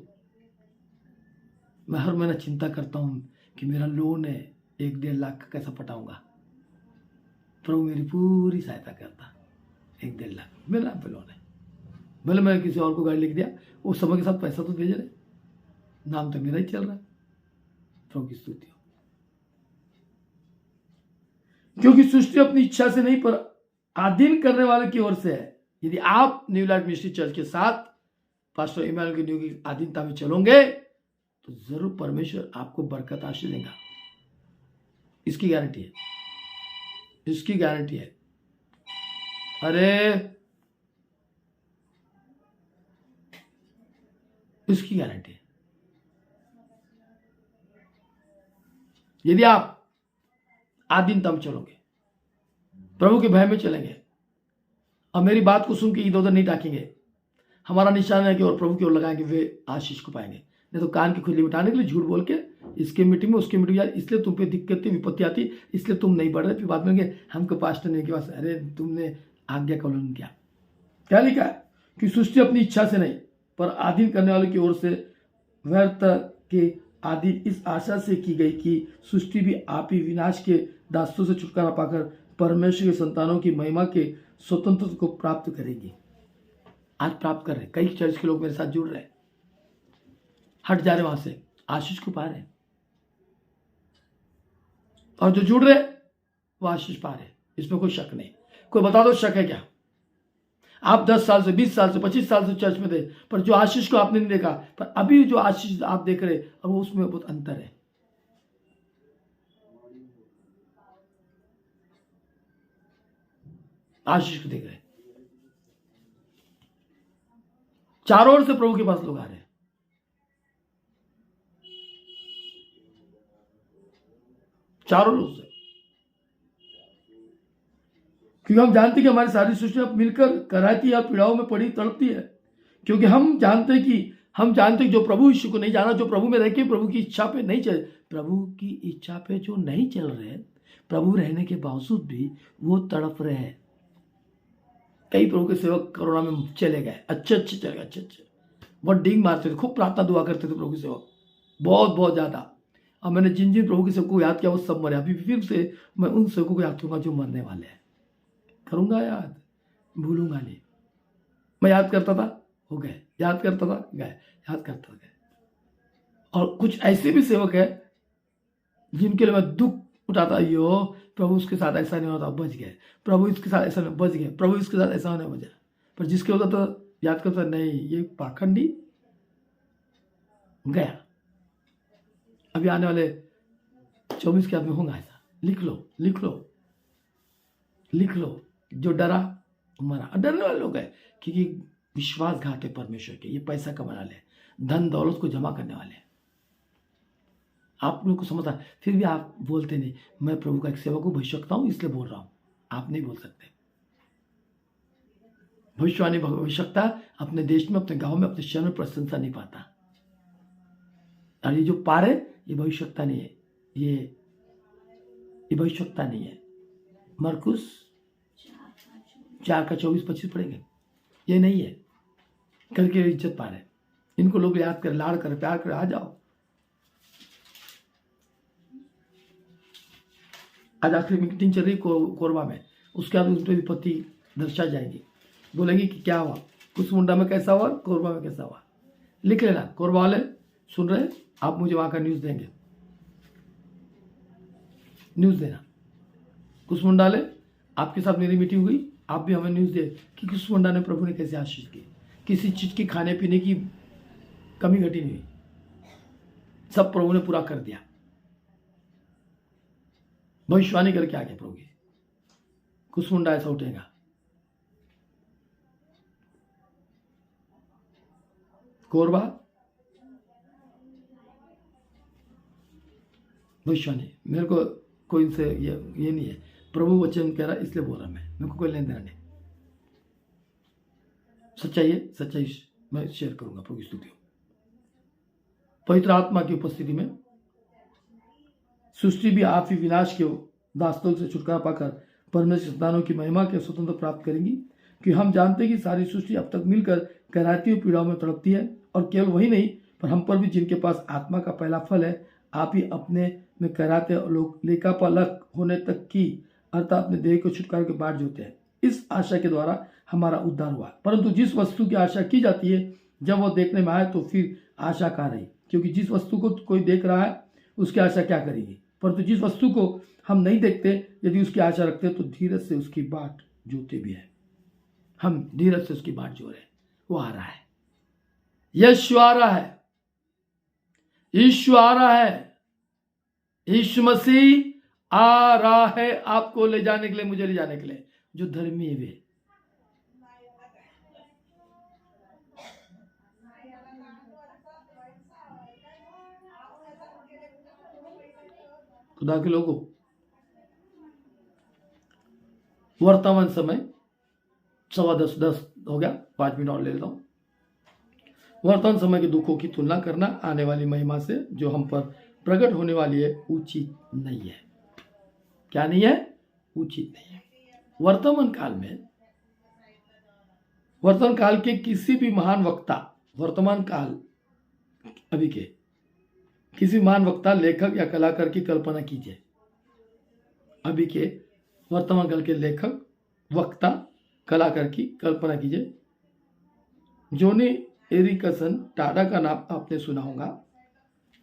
मैं हर महीना चिंता करता हूं कि मेरा लोन है 1-1.5 लाख का, कैसा पटाऊंगा। प्रभु मेरी पूरी सहायता करता। 1-1.5 लाख मेरे नाम पे लोन है, भले मैंने किसी और को गाड़ी लिख दिया, वो समय के साथ पैसा तो भेज रहे, नाम तो मेरा ही चल रहा है। प्रभु की स्तुति हो। क्योंकि सृष्टि अपनी इच्छा से नहीं पर अधीन करने वाले की ओर से है। यदि आप न्यू लाइफ मिनिस्ट्री चर्च के साथ पास्टर इमैनुअल की न्यू की अधीनता में चलोगे तो जरूर परमेश्वर आपको बरकत आशीष देगा। इसकी गारंटी है, इसकी गारंटी है। अरे इसकी गारंटी है। यदि आप आधीनता में चलोगे, प्रभु के भय में चलेंगे और मेरी बात को सुन के इधर उधर नहीं टाकेंगे, हमारा निशान है कि और प्रभु की ओर लगाएंगे, वे आशीष को पाएंगे। नहीं तो कान की खुजली मिटाने के लिए झूठ बोल के इसके मीटिंग में उसके मीटिंग, यार इसलिए तुम पे दिक्कतें विपत्ति आती, इसलिए तुम नहीं बढ़ रहे, फिर बाद में हमको पास्टर ने के पास, अरे तुमने आज्ञा का उल्लंघन किया। क्या लिखा है कि सृष्टि अपनी इच्छा से नहीं पर अधीन करने वाले की ओर से व्यर्थ के आदि इस आशा से की गई कि सृष्टि भी आप ही विनाश के दासों से छुटकारा पाकर परमेश्वर के संतानों की महिमा के स्वतंत्रता को प्राप्त करेगी। आज प्राप्त कर रहे, कई चर्च के लोग मेरे साथ जुड़ रहे, हट जा रहे वहां से, आशीष को पा रहे, और जो जुड़ रहे वो आशीष पा रहे, इसमें कोई शक नहीं। कोई बता दो शक है क्या? आप 10 साल से, 20 साल से, 25 साल से चर्च में थे, पर जो आशीष को आपने नहीं देखा, पर अभी जो आशीष आप देख रहे, अब उसमें बहुत अंतर है। आशीष को देख रहे हैं। चारों ओर से प्रभु के पास लोग आ रहे हैं। चारों ओर से, क्योंकि हम जानते हैं कि हमारी सारी सृष्टि अब मिलकर कराती है और पीड़ाओं में पड़ी तड़पती है, क्योंकि हम जानते हैं कि जो प्रभु यीशु को नहीं जाना, जो प्रभु में रह के प्रभु की इच्छा पे नहीं चल, प्रभु की इच्छा पे जो नहीं चल रहे, प्रभु रहने के बावजूद भी वो तड़प रहे हैं। कई प्रभु के सेवक कोरोना में चले गए, अच्छे चले गए, अच्छे बहुत डींग मारते थे, खूब प्रार्थना दुआ करते थे प्रभु के सेवक, बहुत ज्यादा। अब मैंने जिन जिन प्रभु के सेवक को याद किया वो सब मरे। अभी फिर से मैं उन सेवकों को याद करूंगा जो मरने वाले हैं, करूंगा याद, भूलूंगा नहीं। मैं याद करता था, हो गए, याद करता था, गए, याद करता था, गए। और कुछ ऐसे भी सेवक है जिनके लिए मैं दुख उठाता, यो प्रभु उसके साथ ऐसा नहीं होता, बच गए, प्रभु इसके साथ ऐसा नहीं, बच गए, प्रभु इसके साथ ऐसा होने बचा। पर जिसके होता तो याद करता, नहीं ये पाखंडी गया। अभी आने वाले 24 के आदमी होगा ऐसा। लिख लो जो डरा मरा। डरने वाले लोग हैं क्योंकि विश्वासघात है परमेश्वर के, ये पैसा कमाने वाले, धन दौलत को जमा करने वाले। आप लोग को समझता, फिर भी आप बोलते नहीं, मैं प्रभु का एक सेवक हूं, भविष्यवक्ता हूं, इसलिए बोल रहा हूं। आप नहीं बोल सकते। भविष्यवाणी भविष्यवक्ता अपने देश में, अपने गांव में, अपने शहर में प्रशंसा नहीं पाता। और ये जो पार है, ये भविष्यवक्ता नहीं है, ये भविष्यवक्ता नहीं है। मरकुस 4:24-25 पढ़ेंगे, ये नहीं है। करके इज्जत पा रहे, इनको लोग याद कर, लाड़ कर, प्यार कर, आ जाओ। आज आखिरी मीटिंग चल रही कोरबा में, उसके बाद उस पर विपत्ति दर्शा जाएगी। बोलेंगे कि क्या हुआ, कुसमुंडा में कैसा हुआ, कोरबा में कैसा हुआ। लिख लेना, कोरबा वाले सुन रहे, आप मुझे वहां का न्यूज देंगे, न्यूज देना। कुसमुंडा वाले, आपके साथ मेरी मीटिंग हुई, आप भी हमें न्यूज दे कि कुसमुंडा ने प्रभु ने कैसे आशीष की, किसी चीज की खाने पीने की कमी घटी नहीं, सब प्रभु ने पूरा कर दिया। भविष्यवाणी करके आगे प्रभु की, कुसमुंडा ऐसा उठेगा। कोरबा भविष्यवाणी, मेरे को कोई इनसे ये नहीं है, प्रभु वचन कह रहा इसलिए बोल रहा मैं, मेरे को कोई लेन देना नहीं। सच्चाई मैं शेयर करूंगा प्रभु की स्तुति। पवित्र आत्मा की उपस्थिति में सृष्टि भी आप ही विनाश के दास्तों से छुटकारा पाकर परमेश्वर संतानों की महिमा के स्वतंत्र प्राप्त करेंगी। कि हम जानते हैं कि सारी सृष्टि अब तक मिलकर कराहती हुई पीड़ाओं में तड़पती है, और केवल वही नहीं पर हम पर भी, जिनके पास आत्मा का पहला फल है, आप ही अपने में कराते लोग लेखापलक होने तक की, अर्थात अपने देह को छुटकारा के बाट जोते हैं। इस आशा के द्वारा हमारा उद्धार हुआ। परंतु जिस वस्तु की आशा की जाती है, जब वो देखने में आए तो फिर आशा कहाँ रही, क्योंकि जिस वस्तु को कोई देख रहा है उसकी आशा क्या करेगी। परंतु जिस वस्तु को हम नहीं देखते, यदि उसकी आशा रखते तो धीरज से उसकी बाट जोते भी है। हम धीरज से उसकी बाट जो रहे, वो आ रहा है, यीशु आ रहा है, यीशु आ रहा है, यीशु मसीह आ रहा है आपको ले जाने के लिए, मुझे ले जाने के लिए, जो धर्मी है वे। खुदा के लोगों, वर्तमान समय 10:15 हो गया, 5 मिनट और ले लेता हूं। वर्तमान समय के दुखों की तुलना करना आने वाली महिमा से जो हम पर प्रकट होने वाली है उचित नहीं है। क्या नहीं है? उचित नहीं है। वर्तमान काल के किसी भी महान वक्ता, वर्तमान काल अभी के किसी महान वक्ता, लेखक या कलाकार की कल्पना कीजिए। अभी के वर्तमान काल के लेखक, वक्ता, कलाकार की कल्पना कीजिए। जोनी एरिकसन टाडा का नाम आपने सुना होगा।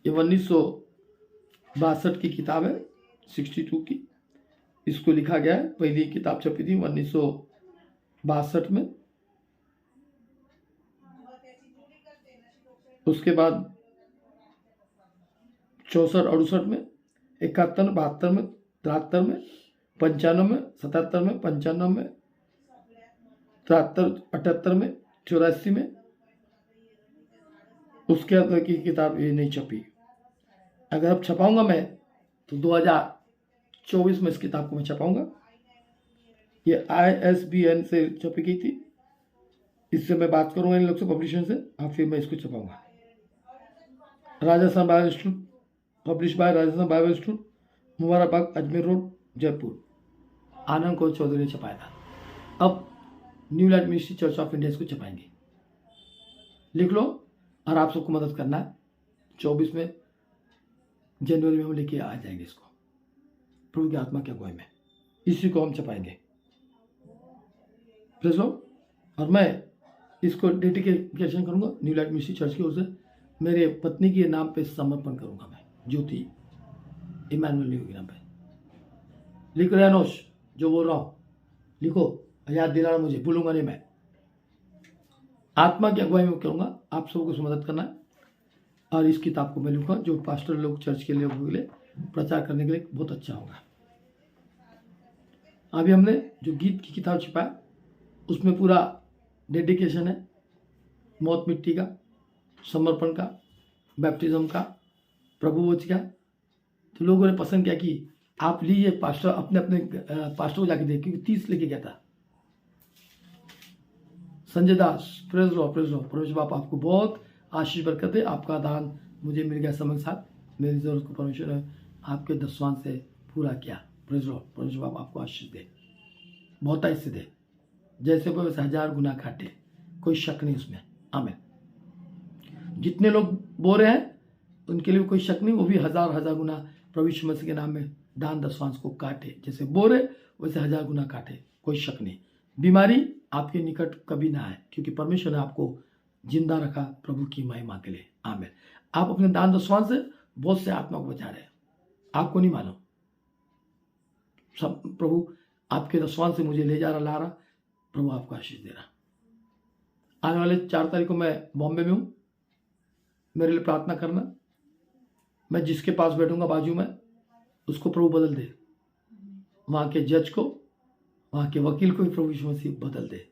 ये 1962 की किताब है, 62 की। इसको लिखा गया है, पहली किताब छपी थी 1962 में। उसके बाद 64, 68 में, 71, 72 में, 73 में, 95 में, 77 में, 95 में, 78 में, 84 में उसके अंदर की किताब ये नहीं छपी। अगर अब छपाऊंगा मैं तो 2024 में इस किताब को मैं छपाऊंगा। ये ISBN से छपी गई थी। इससे मैं बात करूंगा इन लोग से, पब्लिशर से, और फिर मैं इसको छपाऊंगा। Rajasthan Bible Institute, publish by Rajasthan Bible Institute, Mubarakbagh, Ajmer road, Jaipur. Anand को चौधरी ने छपाया था। अब new light ministry church of India इसको छपाएंगे। लिख लो, और आप सबको मदद करना है। 24 में जनवरी में हम लेके आ जाएंगे इसको, प्रभु की आत्मा की अगुवाई में। इसी को हम छपाएंगे। Praise Lord. और मैं इसको डेडिकेशन करूंगा न्यू लाइट मिनिस्ट्री चर्च की ओर से। मेरे पत्नी के नाम पे समर्पण करूंगा मैं, ज्योति इमानुएल के नाम पे। लिख रहे अनोश, जो बोल रहा हूँ लिखो, याद दिलाना मुझे, भूलूंगा नहीं मैं। आत्मा की अगुवाई में करूंगा, आप सबको उसमें मदद करना है। और इस किताब को मैं लिखूंगा, जो पास्टर लोग, चर्च के लोगों के लिए प्रचार करने के लिए बहुत अच्छा होगा। अभी हमने जो गीत की किताब छपाया, उसमें पूरा डेडिकेशन है, मौत मिट्टी का, समर्पण का, बैप्टिज्म का, प्रभु वच का। तो लोगों ने पसंद किया कि आप लीजिए पास्टर, अपने अपने पास्टर को जाके देखिए, क्योंकि 30 लेके गया था संजय दास। प्रेज लो, प्रेज लो। परमेश्वर बाप आपको बहुत आशीष बरकत है। आपका दान मुझे मिल गया समय के साथ। मेरी जरूरत को परमेश्वर ने आपके दसवां से पूरा किया। प्रेज लो। परमेश्वर बाप आपको आशीष दे, बहुत से दे, जैसे वो वैसे 1000 गुना काटे, कोई शक नहीं उसमें। आमीन। जितने लोग बोल रहे हैं उनके लिए कोई शक नहीं, वो भी 1000 गुना प्रभु यीशु मसीह के नाम में दान दसवांश को काटे। जैसे बोरे वैसे 1000 गुना काटे, कोई शक नहीं। बीमारी आपके निकट कभी ना आए, क्योंकि परमेश्वर ने आपको जिंदा रखा प्रभु की महिमा के लिए। आमीन। आप अपने दान दसवांश से बहुत से आत्मा को बचा रहे हैं, आपको नहीं मालूम। सब प्रभु आपके दसवांश से मुझे ले जा रहा, ला रहा। प्रभु आपको आशीष दे रहा। आने वाले 4 तारीख को मैं बॉम्बे में हूँ, मेरे लिए प्रार्थना करना। मैं जिसके पास बैठूंगा बाजू में, उसको प्रभु बदल दे। वहाँ के जज को, वहाँ के वकील को भी प्रभु यीशु मसीह बदल दे।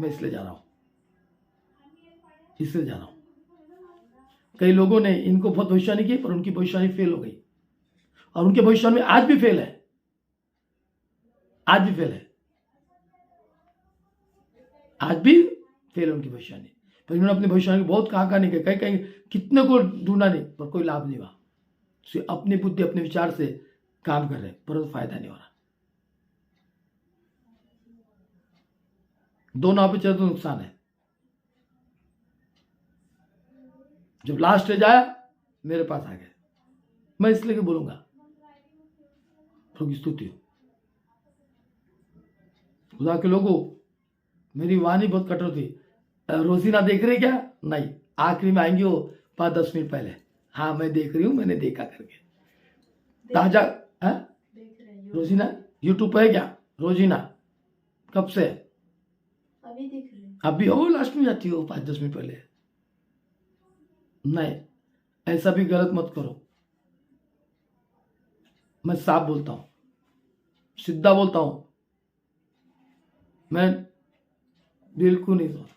मैं इसलिए जा रहा हूँ, इसलिए जा रहा हूँ। कई लोगों ने इनको बहुत भविष्यवाणी की, पर उनकी भविष्यवाणी फेल हो गई, और उनके भविष्यवाणी आज भी फेल है, आज भी फेल है, आज भी फेल है उनकी भविष्यवाणी। पर इन्होंने अपनी भविष्यवाणी बहुत कहाँ नहीं किया, कहीं कितने को ढूंढा नहीं, पर कोई लाभ नहीं हुआ। अपनी बुद्धि, अपने विचार से काम कर रहे, पर फायदा नहीं हो रहा। 2 नाव पे चले तो नुकसान है। जब लास्ट स्टेज आया, मेरे पास आ गए। मैं इसलिए बोलूंगा, प्रभु की स्तुति हो। खुदा के लोगों, मेरी वाणी बहुत कठोर थी। रोजीना देख रहे क्या? नहीं, आखिरी में आएंगे वो 5-10 मिनट पहले। हाँ, मैं देख रही हूँ, मैंने देखा करके ताजा। रोजीना यूट्यूब पे है क्या? रोजीना कब से? अभी देख रहे हैं। अभी हो, लास्ट में जाती हो 5-10 मिनट पहले। नहीं, ऐसा भी गलत मत करो। मैं साफ बोलता हूं, सीधा बोलता हूं, मैं बिल्कुल नहीं सोचता।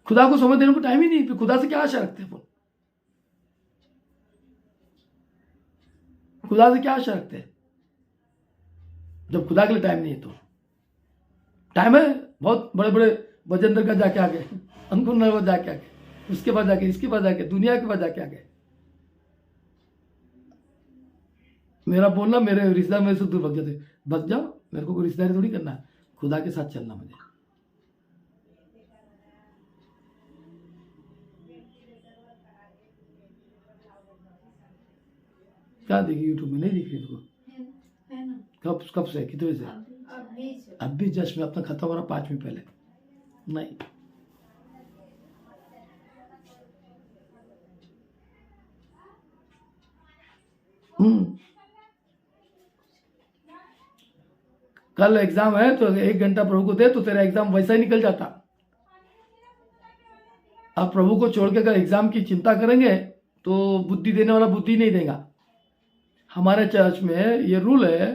खुदा को समय देने को टाइम ही नहीं, फिर खुदा से क्या आशा रखते हैं? खुदा से क्या आशा रखते हैं जब खुदा के लिए टाइम नहीं है? तो टाइम है, बहुत बड़े बड़े वजेंद्र का जाके आ गए, अंकुर नरवर जाके आ गए, उसके बाद जाके, इसके बाद जाके, दुनिया के बाद जाके आ गए। मेरा बोलना, मेरे रिश्तेदार मेरे से दूर भग जाते। भग जाओ, मेरे को कोई रिश्तेदारी थोड़ी करना है, खुदा के साथ चलना मुझे। क्या देखी यूट्यूब में? नहीं दिख रही तुमको? है ना? कब से, कितने से? अब भी जस्ट में अपना खत्म हो रहा 5 मिनट पहले। नहीं, कल एग्जाम है तो 1 घंटा प्रभु को दे, तो तेरा एग्जाम वैसा ही निकल जाता। अब प्रभु को छोड़ के अगर एग्जाम की चिंता करेंगे तो बुद्धि देने वाला बुद्धि नहीं देगा। हमारे चर्च में ये रूल है,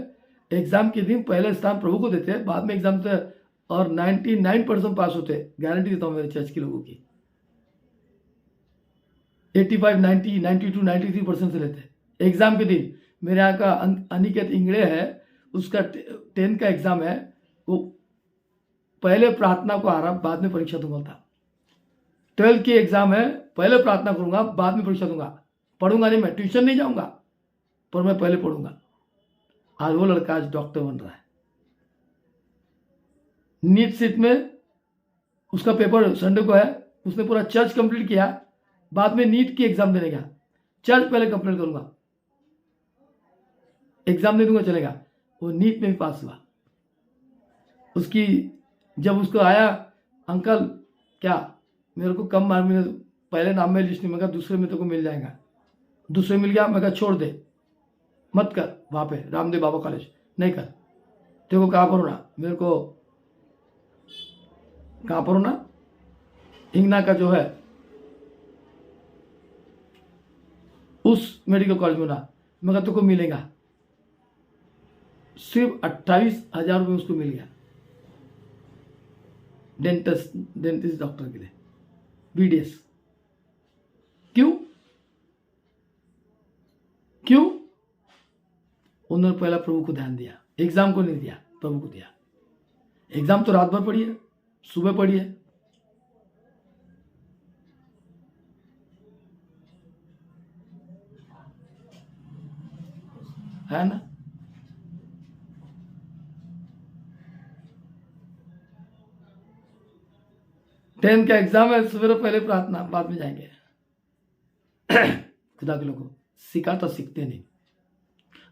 एग्जाम के दिन पहले स्थान प्रभु को देते हैं, बाद में एग्जाम से और 99% पास होते हैं। गारंटी देता हूँ मेरे चर्च के लोगों की। 85, 90, 92, 93% से लेते हैं एग्जाम के दिन। मेरे यहाँ का अनिकेत इंगड़े है, उसका 10 का एग्जाम है, वो पहले प्रार्थना को आ रहा, बाद में परीक्षा दूंगा था। 12 की एग्जाम है, पहले प्रार्थना करूंगा, बाद में परीक्षा दूंगा। पढ़ूंगा नहीं, मैं ट्यूशन नहीं जाऊंगा, पर मैं पहले पढ़ूंगा। आज वो लड़का आज डॉक्टर बन रहा है। नीट सीट में उसका पेपर संडे को है, उसने पूरा चर्च कंप्लीट किया, बाद में नीट की एग्जाम देने गया। चर्च पहले कंप्लीट करूंगा, एग्जाम दे दूंगा, चलेगा। वो नीट में भी पास हुआ। उसकी जब उसको आया, अंकल क्या मेरे को कम मार्क मिले, पहले नाम में लिस्ट नहीं, मैं कहा दूसरे में तो को मिल जाएगा। दूसरे मिल गया, मैं कहा छोड़ दे, मत कर। वहां पे रामदेव बाबा कॉलेज नहीं कर, तेरे को कहाँ पर होना, मेरे को कहाँ पर होना, हिंगना का जो है उस मेडिकल कॉलेज में होना। मैं कहा तुमको मिलेगा। सिर्फ 28,000 रुपये उसको मिल गया डेंटिस्ट डॉक्टर के लिए, BDS। क्यों? उन्होंने पहला प्रभु को ध्यान दिया, एग्जाम को नहीं दिया, प्रभु को दिया। एग्जाम तो रात भर पढ़ी है, सुबह पढ़ी है ना। टेंथ का एग्जाम है, सवेरे पहले प्रार्थना, बाद में जाएंगे। खुदा के लोगों सीखा तो सीखते नहीं।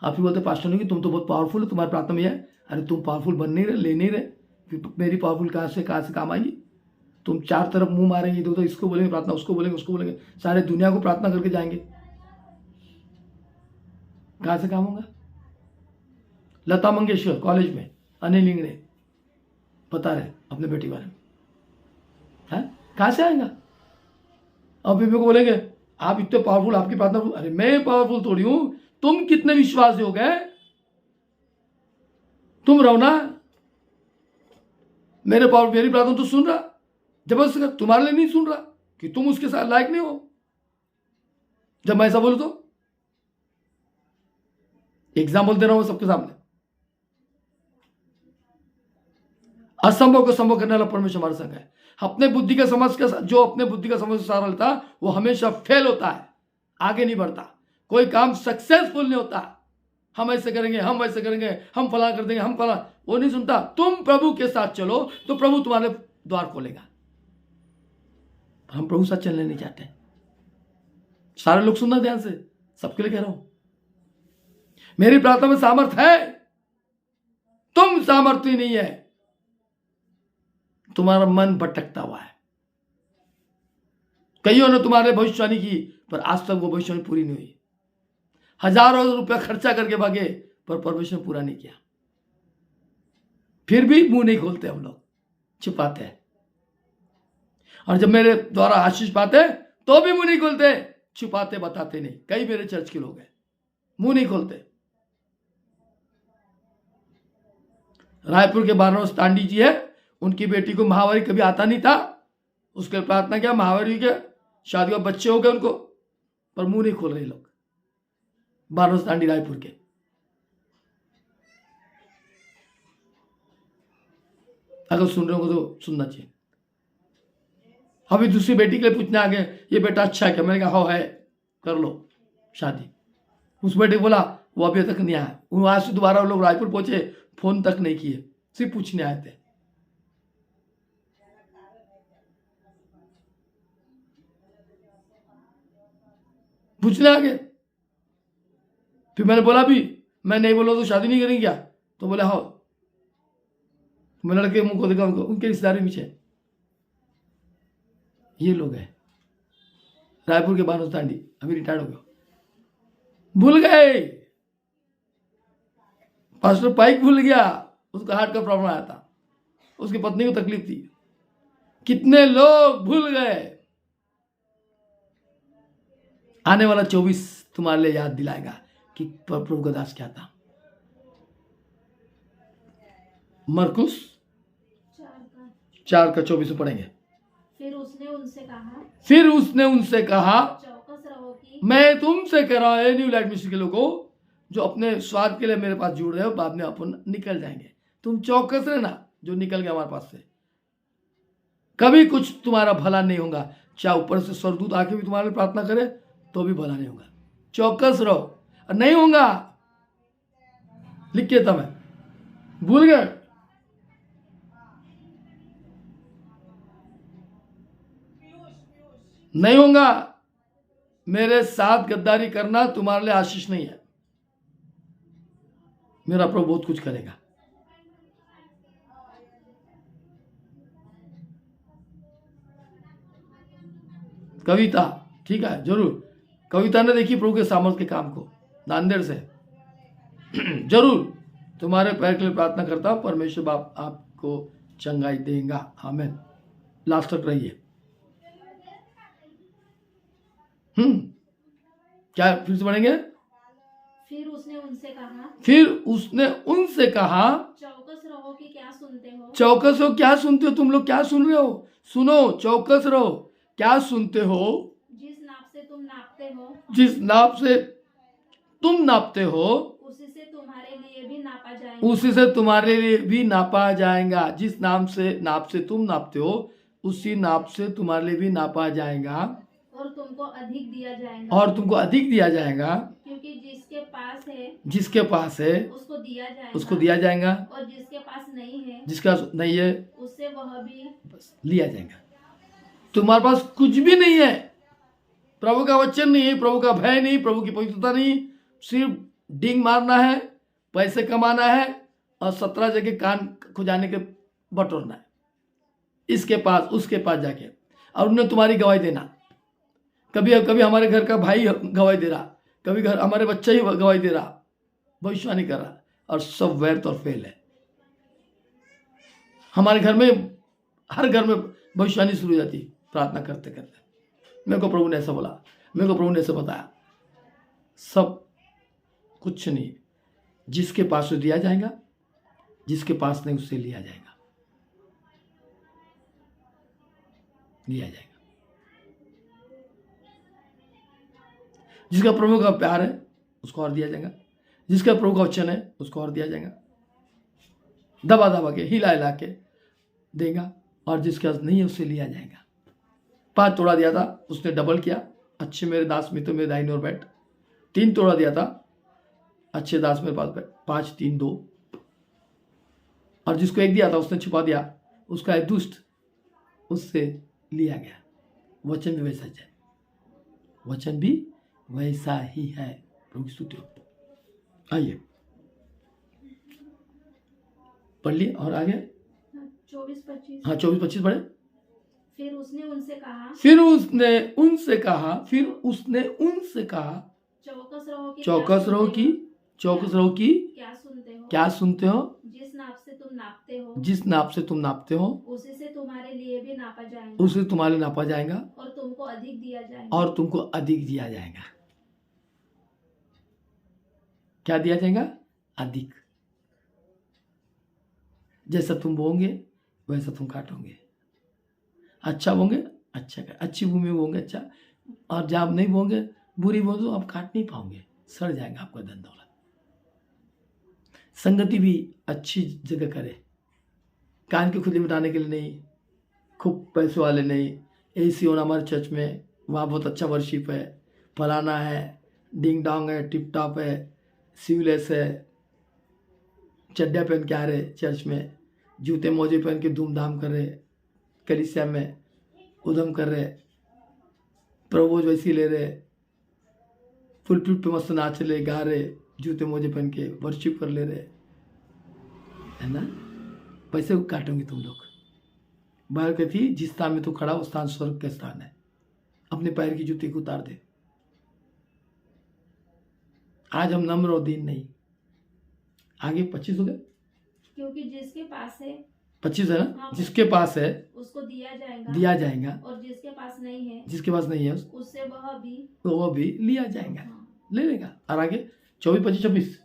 आप ही बोलते पास्टर नहीं कि तुम तो बहुत पावरफुल हो, तुम्हारी प्रार्थना में है। अरे तुम पावरफुल बन नहीं रहे, ले नहीं रहे, फिर मेरी पावरफुल कहाँ से काम आएगी? तुम चार तरफ मुंह मारेंगे, तो इसको बोलेंगे प्रार्थना, उसको बोलेंगे, उसको बोलेंगे, सारे दुनिया को प्रार्थना करके जाएंगे, कहाँ से काम होगा? लता मंगेशकर कॉलेज में, अनिल इंगड़े बता रहे अपने बेटी बारे में, कहाँ से आएगा? अब बीबी को बोलेंगे आप इतने पावरफुल, आपकी प्रार्थना। अरे मैं पावरफुल थोड़ी हूं, तुम कितने विश्वास हो गए? तुम रहो ना, मेरी प्रार्थना तो सुन रहा, जबरदस्ती कर, तुम्हारे लिए नहीं सुन रहा कि तुम उसके साथ लायक नहीं हो। जब मैं ऐसा बोलूं तो एग्जाम्पल दे रहा हूं सबके सामने। असंभव को संभव करने वाला परमेश्वर हमारे संग है। अपने बुद्धि का समझ का, जो अपने बुद्धि का समझ सहारा लेता वो हमेशा फेल होता है, आगे नहीं बढ़ता, कोई काम सक्सेसफुल नहीं होता। हम ऐसे करेंगे, हम वैसे करेंगे, हम फला कर देंगे, हम फला, वो नहीं सुनता। तुम प्रभु के साथ चलो तो प्रभु तुम्हारे द्वार खोलेगा। हम प्रभु साथ चलने नहीं चाहते। सारे लोग सुनना ध्यान से, सबके लिए कह रहा हूं। मेरी प्रार्थना में सामर्थ है, तुम सामर्थ्य नहीं है, तुम्हारा मन भटकता हुआ है। कईयों ने तुम्हारे भविष्यवाणी की, पर आज तक वो भविष्यवाणी पूरी नहीं हुई। हजारों रुपया खर्चा करके भागे, पर परमेश्वर पूरा नहीं किया। फिर भी मुंह नहीं खोलते, हम लोग छिपाते हैं। और जब मेरे द्वारा आशीष पाते तो भी मुंह नहीं खोलते, छुपाते, बताते नहीं। कई मेरे चर्च के लोग हैं, मुंह नहीं खोलते। रायपुर के बारनोस तांडी जी है, उनकी बेटी को महावारी कभी आता नहीं था, उसके प्रार्थना किया, महावारी के शादी का बच्चे हो गए उनको, पर मुंह नहीं खोल रहे लोग। बारनोस तांडी रायपुर के, अगर सुन रहे हो तो सुनना चाहिए। अभी दूसरी बेटी के लिए पूछने आ गए, ये बेटा अच्छा है क्या? मैंने कहा हाँ है, कर लो शादी। उस बेटे को बोला, वो अभी तक नहीं आया। वहां से दोबारा लोग रायपुर पहुंचे, फोन तक नहीं किए, सिर्फ पूछने आए थे। पूछने आ गए। फिर मैंने बोला भी, मैं नहीं बोला तो शादी नहीं करेंगे क्या? तो बोले हाँ। मैं लड़के मुंह को देखा, उनके रिश्तेदारी में है। ये लोग हैं रायपुर के बारनोस तांडी, अभी रिटायर्ड हो गया। भूल गए, पास्टर पाइक भूल गया, उसका हार्ट का प्रॉब्लम आया था, उसकी पत्नी को तकलीफ थी। कितने लोग भूल गए। आने वाला 24 तुम्हारे लिए याद दिलाएगा कि प्रभु का दास क्या था। मरकुस 4:24 में पढ़ेंगे। फिर उसने उनसे कहा, फिर उसने उनसे कहा, चौकस रहो कि मैं तुमसे कह रहा हूं न्यू लाइट मिशन के लोगों जो अपने स्वार्थ के लिए मेरे पास जुड़ रहे हो, बाद में अपन निकल जाएंगे। तुम चौकस रहना जो निकल गया हमारे पास से। कभी कुछ तुम्हारा भला नहीं होगा, चाहे ऊपर से स्वर्गदूत आके भी तुम्हारे लिए प्रार्थना करे तो भी भला नहीं होगा। चौकस रहो, और नहीं होगा लिख के तब भूल गए। नहीं होगा, मेरे साथ गद्दारी करना तुम्हारे लिए आशीष नहीं है। मेरा प्रभु बहुत कुछ करेगा। कविता, ठीक है, जरूर कविता ने देखी प्रभु के सामर्थ के काम को नांदेड़ से। जरूर तुम्हारे पैर के लिए प्रार्थना करता हूं, परमेश्वर बाप आपको चंगाई देगा। आमीन। लास्ट तक रहिए। क्या फिर से पढ़ेंगे? फिर उसने उनसे कहा, फिर उसने उनसे कहा, चौकस रहो कि क्या सुनते हो। चौकस हो, क्या सुनते हो? तुम लोग क्या सुन रहे हो? सुनो, चौकस रहो, क्या सुनते हो? जिस नाप से तुम नापते हो, जिस नाप से तुम नापते हो उसी से तुम्हारे लिए भी नापा जाएगा। उसी से तुम्हारे लिए भी नापा जाएगा। जिस नाप से तुम नापते हो उसी नाप से तुम्हारे लिए भी नापा जाएगा, और तुमको अधिक दिया जाएगा। और तुमको अधिक दिया जाएगा। क्योंकि जिसके पास है उसको उसको दिया दिया जाएगा, जाएगा, और जिसके पास नहीं है जिसका नहीं है उससे वह भी बस लिया जाएगा। तुम्हारे पास कुछ भी नहीं है, प्रभु का वचन नहीं है, प्रभु का भय नहीं, प्रभु की पवित्रता नहीं, सिर्फ डिंग मारना है, पैसे कमाना है और 17 जगह कान खुजाने के बटोरना है, इसके पास उसके पास जाके, और उन्हें तुम्हारी गवाही देना। कभी कभी हमारे घर का भाई गवाही दे रहा, कभी घर हमारे बच्चा ही गवाही दे रहा, भविष्यवाणी कर रहा, और सब व्यर्थ और फेल है। हमारे घर में, हर घर में भविष्यवाणी शुरू हो जाती प्रार्थना करते करते। मेरे को प्रभु ने ऐसा बोला, मेरे को प्रभु ने ऐसा बताया। सब कुछ नहीं, जिसके पास से दिया जाएगा, जिसके पास नहीं उससे लिया जाएगा, लिया जाएगा। जिसका प्रभु का प्यार है उसको और दिया जाएगा, जिसका प्रभु का वचन है उसको और दिया जाएगा, दबा दबा के हिला हिला के देगा, और जिसका नहीं है उससे लिया जाएगा। 5 तोड़ा दिया था, उसने डबल किया, अच्छे मेरे दास मित्र मेरे दाहिने ओर बैठ। 3 तोड़ा दिया था, अच्छे दास मेरे पास बैठ। 5 3 2। और जिसको 1 दिया था उसने छुपा दिया, उसका एक दुष्ट, उससे लिया गया। वचन भी वैसा है, वचन भी वैसा ही है। प्रभु की स्तुति हो। आइए पढ़ लिए और आगे 24-25। हाँ 24-25 पढ़े। फिर उसने उनसे कहा, चौकस रहो कि क्या सुनते हो। जिस नाप से तुम नापते हो उसी से तुम्हारे लिए भी नापा जाएगा, और तुमको अधिक दिया जाएगा। क्या दिया जाएगा? अधिक। जैसा तुम बोओगे वैसा तुम काटोगे। अच्छा बोगे अच्छा, अच्छी भूमि में बोगे अच्छा, और जब नहीं बोगे बुरी बोगे तो आप काट नहीं पाओगे, सड़ जाएगा आपका धन दौलत। संगति भी अच्छी जगह करे, कान की खुली मिटाने के लिए नहीं, खूब पैसे वाले नहीं। एसी होना हमारे चर्च में, वहाँ बहुत अच्छा वर्शिप है, फलाना है, डिंग डोंग है, टिप टॉप है, सिवलेस है, चड्डा पहन के आ रहे चर्च में, जूते मोजे पहन के धूमधाम कर रहे, कलीसिया में उधम कर रहे, प्रभोज वैसी ले रहे, पुलपिट पे मस्त नाच रहे, गा रहे, जूते मोजे पहन के वर्शिप कर ले रहे, है ना? पैसे काटोगे तुम लोग। बाहर कहती जिस स्थान में तू खड़ा उस स्थान स्वर्ग का स्थान है। अपने पैर की जूती को उतार दे। आज हम नम्र और दीन नहीं। आगे 25 हो गए, क्योंकि जिसके पास है 25 है ना? हाँ, जिसके पास है उसको दिया जाएगा, और जिसके पास नहीं है उससे वह भी लिया जाएगा, हाँ। ले लेगा। और आगे 24 25 26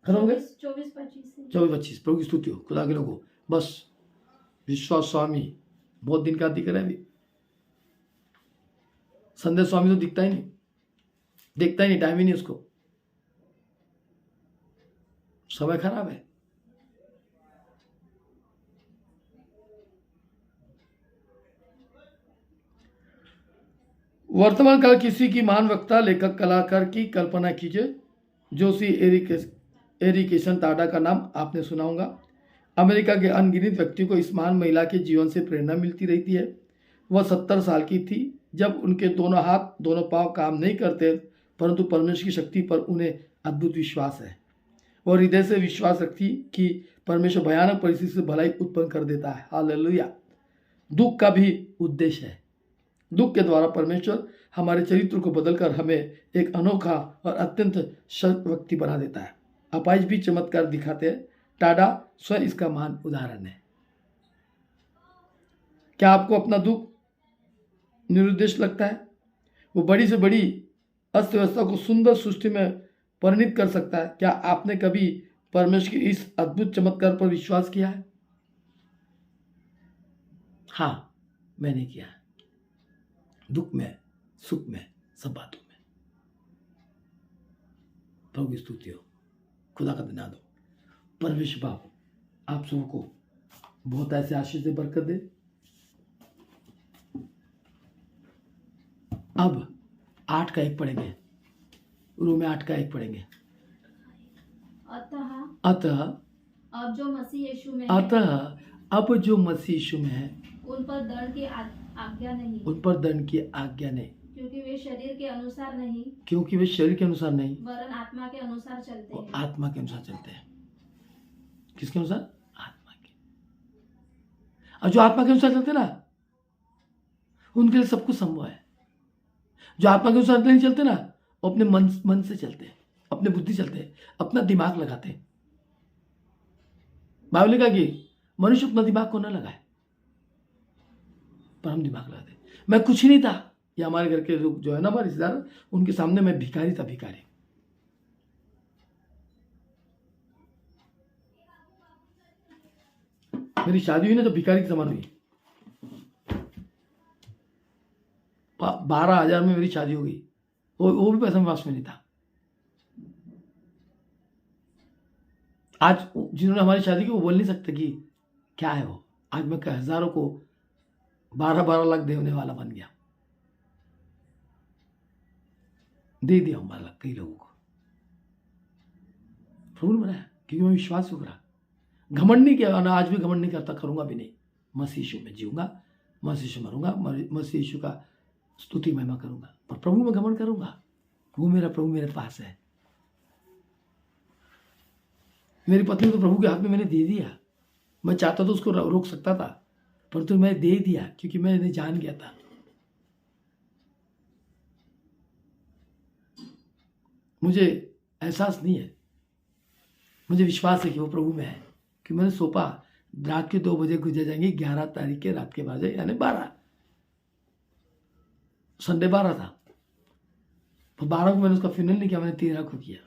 खत्म हो गए 24-25 प्रभु की स्तुति हो खुदा के लोगों। बस विश्वास स्वामी बहुत दिन का दिख रहा है अभी। संदेश स्वामी तो दिखता ही नहीं, देखता ही नहीं, टाइम ही नहीं उसको, समय खराब है। वर्तमान काल किसी की महान वक्ता लेखक कलाकार की कल्पना कीजिए। जोशी एरिकेशन टाडा का नाम आपने सुना होगा। अमेरिका के अनगिनत व्यक्तियों को इस महान महिला के जीवन से प्रेरणा मिलती रहती है। वह 70 साल की थी जब उनके दोनों हाथ दोनों पांव काम नहीं करते, परंतु परमेश्वर की शक्ति पर उन्हें अद्भुत विश्वास है। वह हृदय से विश्वास रखती कि परमेश्वर भयानक परिस्थिति से भलाई उत्पन्न कर देता है। हालेलुया। दुख का भी उद्देश्य है। दुख के द्वारा परमेश्वर हमारे चरित्र को बदलकर हमें एक अनोखा और अत्यंत सशक्त व्यक्ति बना देता है। अपाहिज भी चमत्कार दिखाते हैं। टाडा स्वयं इसका महान उदाहरण है। क्या आपको अपना दुख निरुद्देश लगता है? वो बड़ी से बड़ी अस्त व्यवस्था को सुंदर सृष्टि में परिणित कर सकता है। क्या आपने कभी परमेश्वर के इस अद्भुत चमत्कार पर विश्वास किया है? हाँ, मैंने किया है। दुख में, सुख में, सब बातों में। प्रभु की स्तुति हो, खुदा का धन्यवाद हो। परमेश्वर बाप आप सबको बहुत ऐसे आशीष से बरकत दे। अब 8 का 1 पढ़ेंगे, रूम में 8 का 1 पढ़ेंगे। अतः अब जो मसीह यीशु में अब जो मसीह यीशु में है उन पर दंड की आज्ञा नहीं, उन पर दंड की आज्ञा नहीं, क्योंकि वे शरीर के अनुसार नहीं वरन आत्मा के अनुसार चलते हैं। आत्मा के अनुसार चलते हैं। किसके अनुसार? आत्मा के। और जो आत्मा के अनुसार चलते ना, उनके लिए सब कुछ संभव है। जो आत्मा के अनुसार नहीं चलते ना, वो अपने मन से चलते हैं, अपने बुद्धि चलते हैं, अपना दिमाग लगाते हैं। बाइबल ने कहा कि मनुष्य अपना दिमाग को न लगाए, पर हम दिमाग लगाते। मैं कुछ ही नहीं था, या हमारे घर के लोग जो है ना, हमारे रिश्तेदार, उनके सामने मैं भिखारी था, भिखारी। मेरी शादी हुई ना तो भिखारी की समान हुई। 12,000 में मेरी शादी हो गई, वो भी पैसा मेरे पास में नहीं था। आज जिन्होंने हमारी शादी की वो बोल नहीं सकते कि क्या है वो। आज मैं हजारों को 12-12 लाख देने वाला बन गया, दे दिया हूं 12 लाख कई लोगों को। प्रभु ने बनाया क्योंकि मैं विश्वास करा, घमंड नहीं किया, आज भी घमंड नहीं करता, करूंगा भी नहीं। मसीह यीशु में जीऊंगा, मसीह यीशु मरूंगा, मसीह यीशु का स्तुति महिमा करूंगा, पर प्रभु में घमंड करूंगा। वो मेरा प्रभु मेरे पास है। मेरी पत्नी को प्रभु के हाथ में मैंने दे दिया। मैं चाहता तो उसको रोक सकता था, परंतु मैं दे दिया क्योंकि मैंने जान गया था। मुझे एहसास नहीं है, मुझे विश्वास है कि वो प्रभु में है, कि मैंने सौंपा। रात के 2 बजे गुजर जाएंगे, 11 तारीख के रात के बजे, यानी 12, संडे 12 था, तो 12 को मैंने उसका फाइनल नहीं किया, मैंने 13 को किया।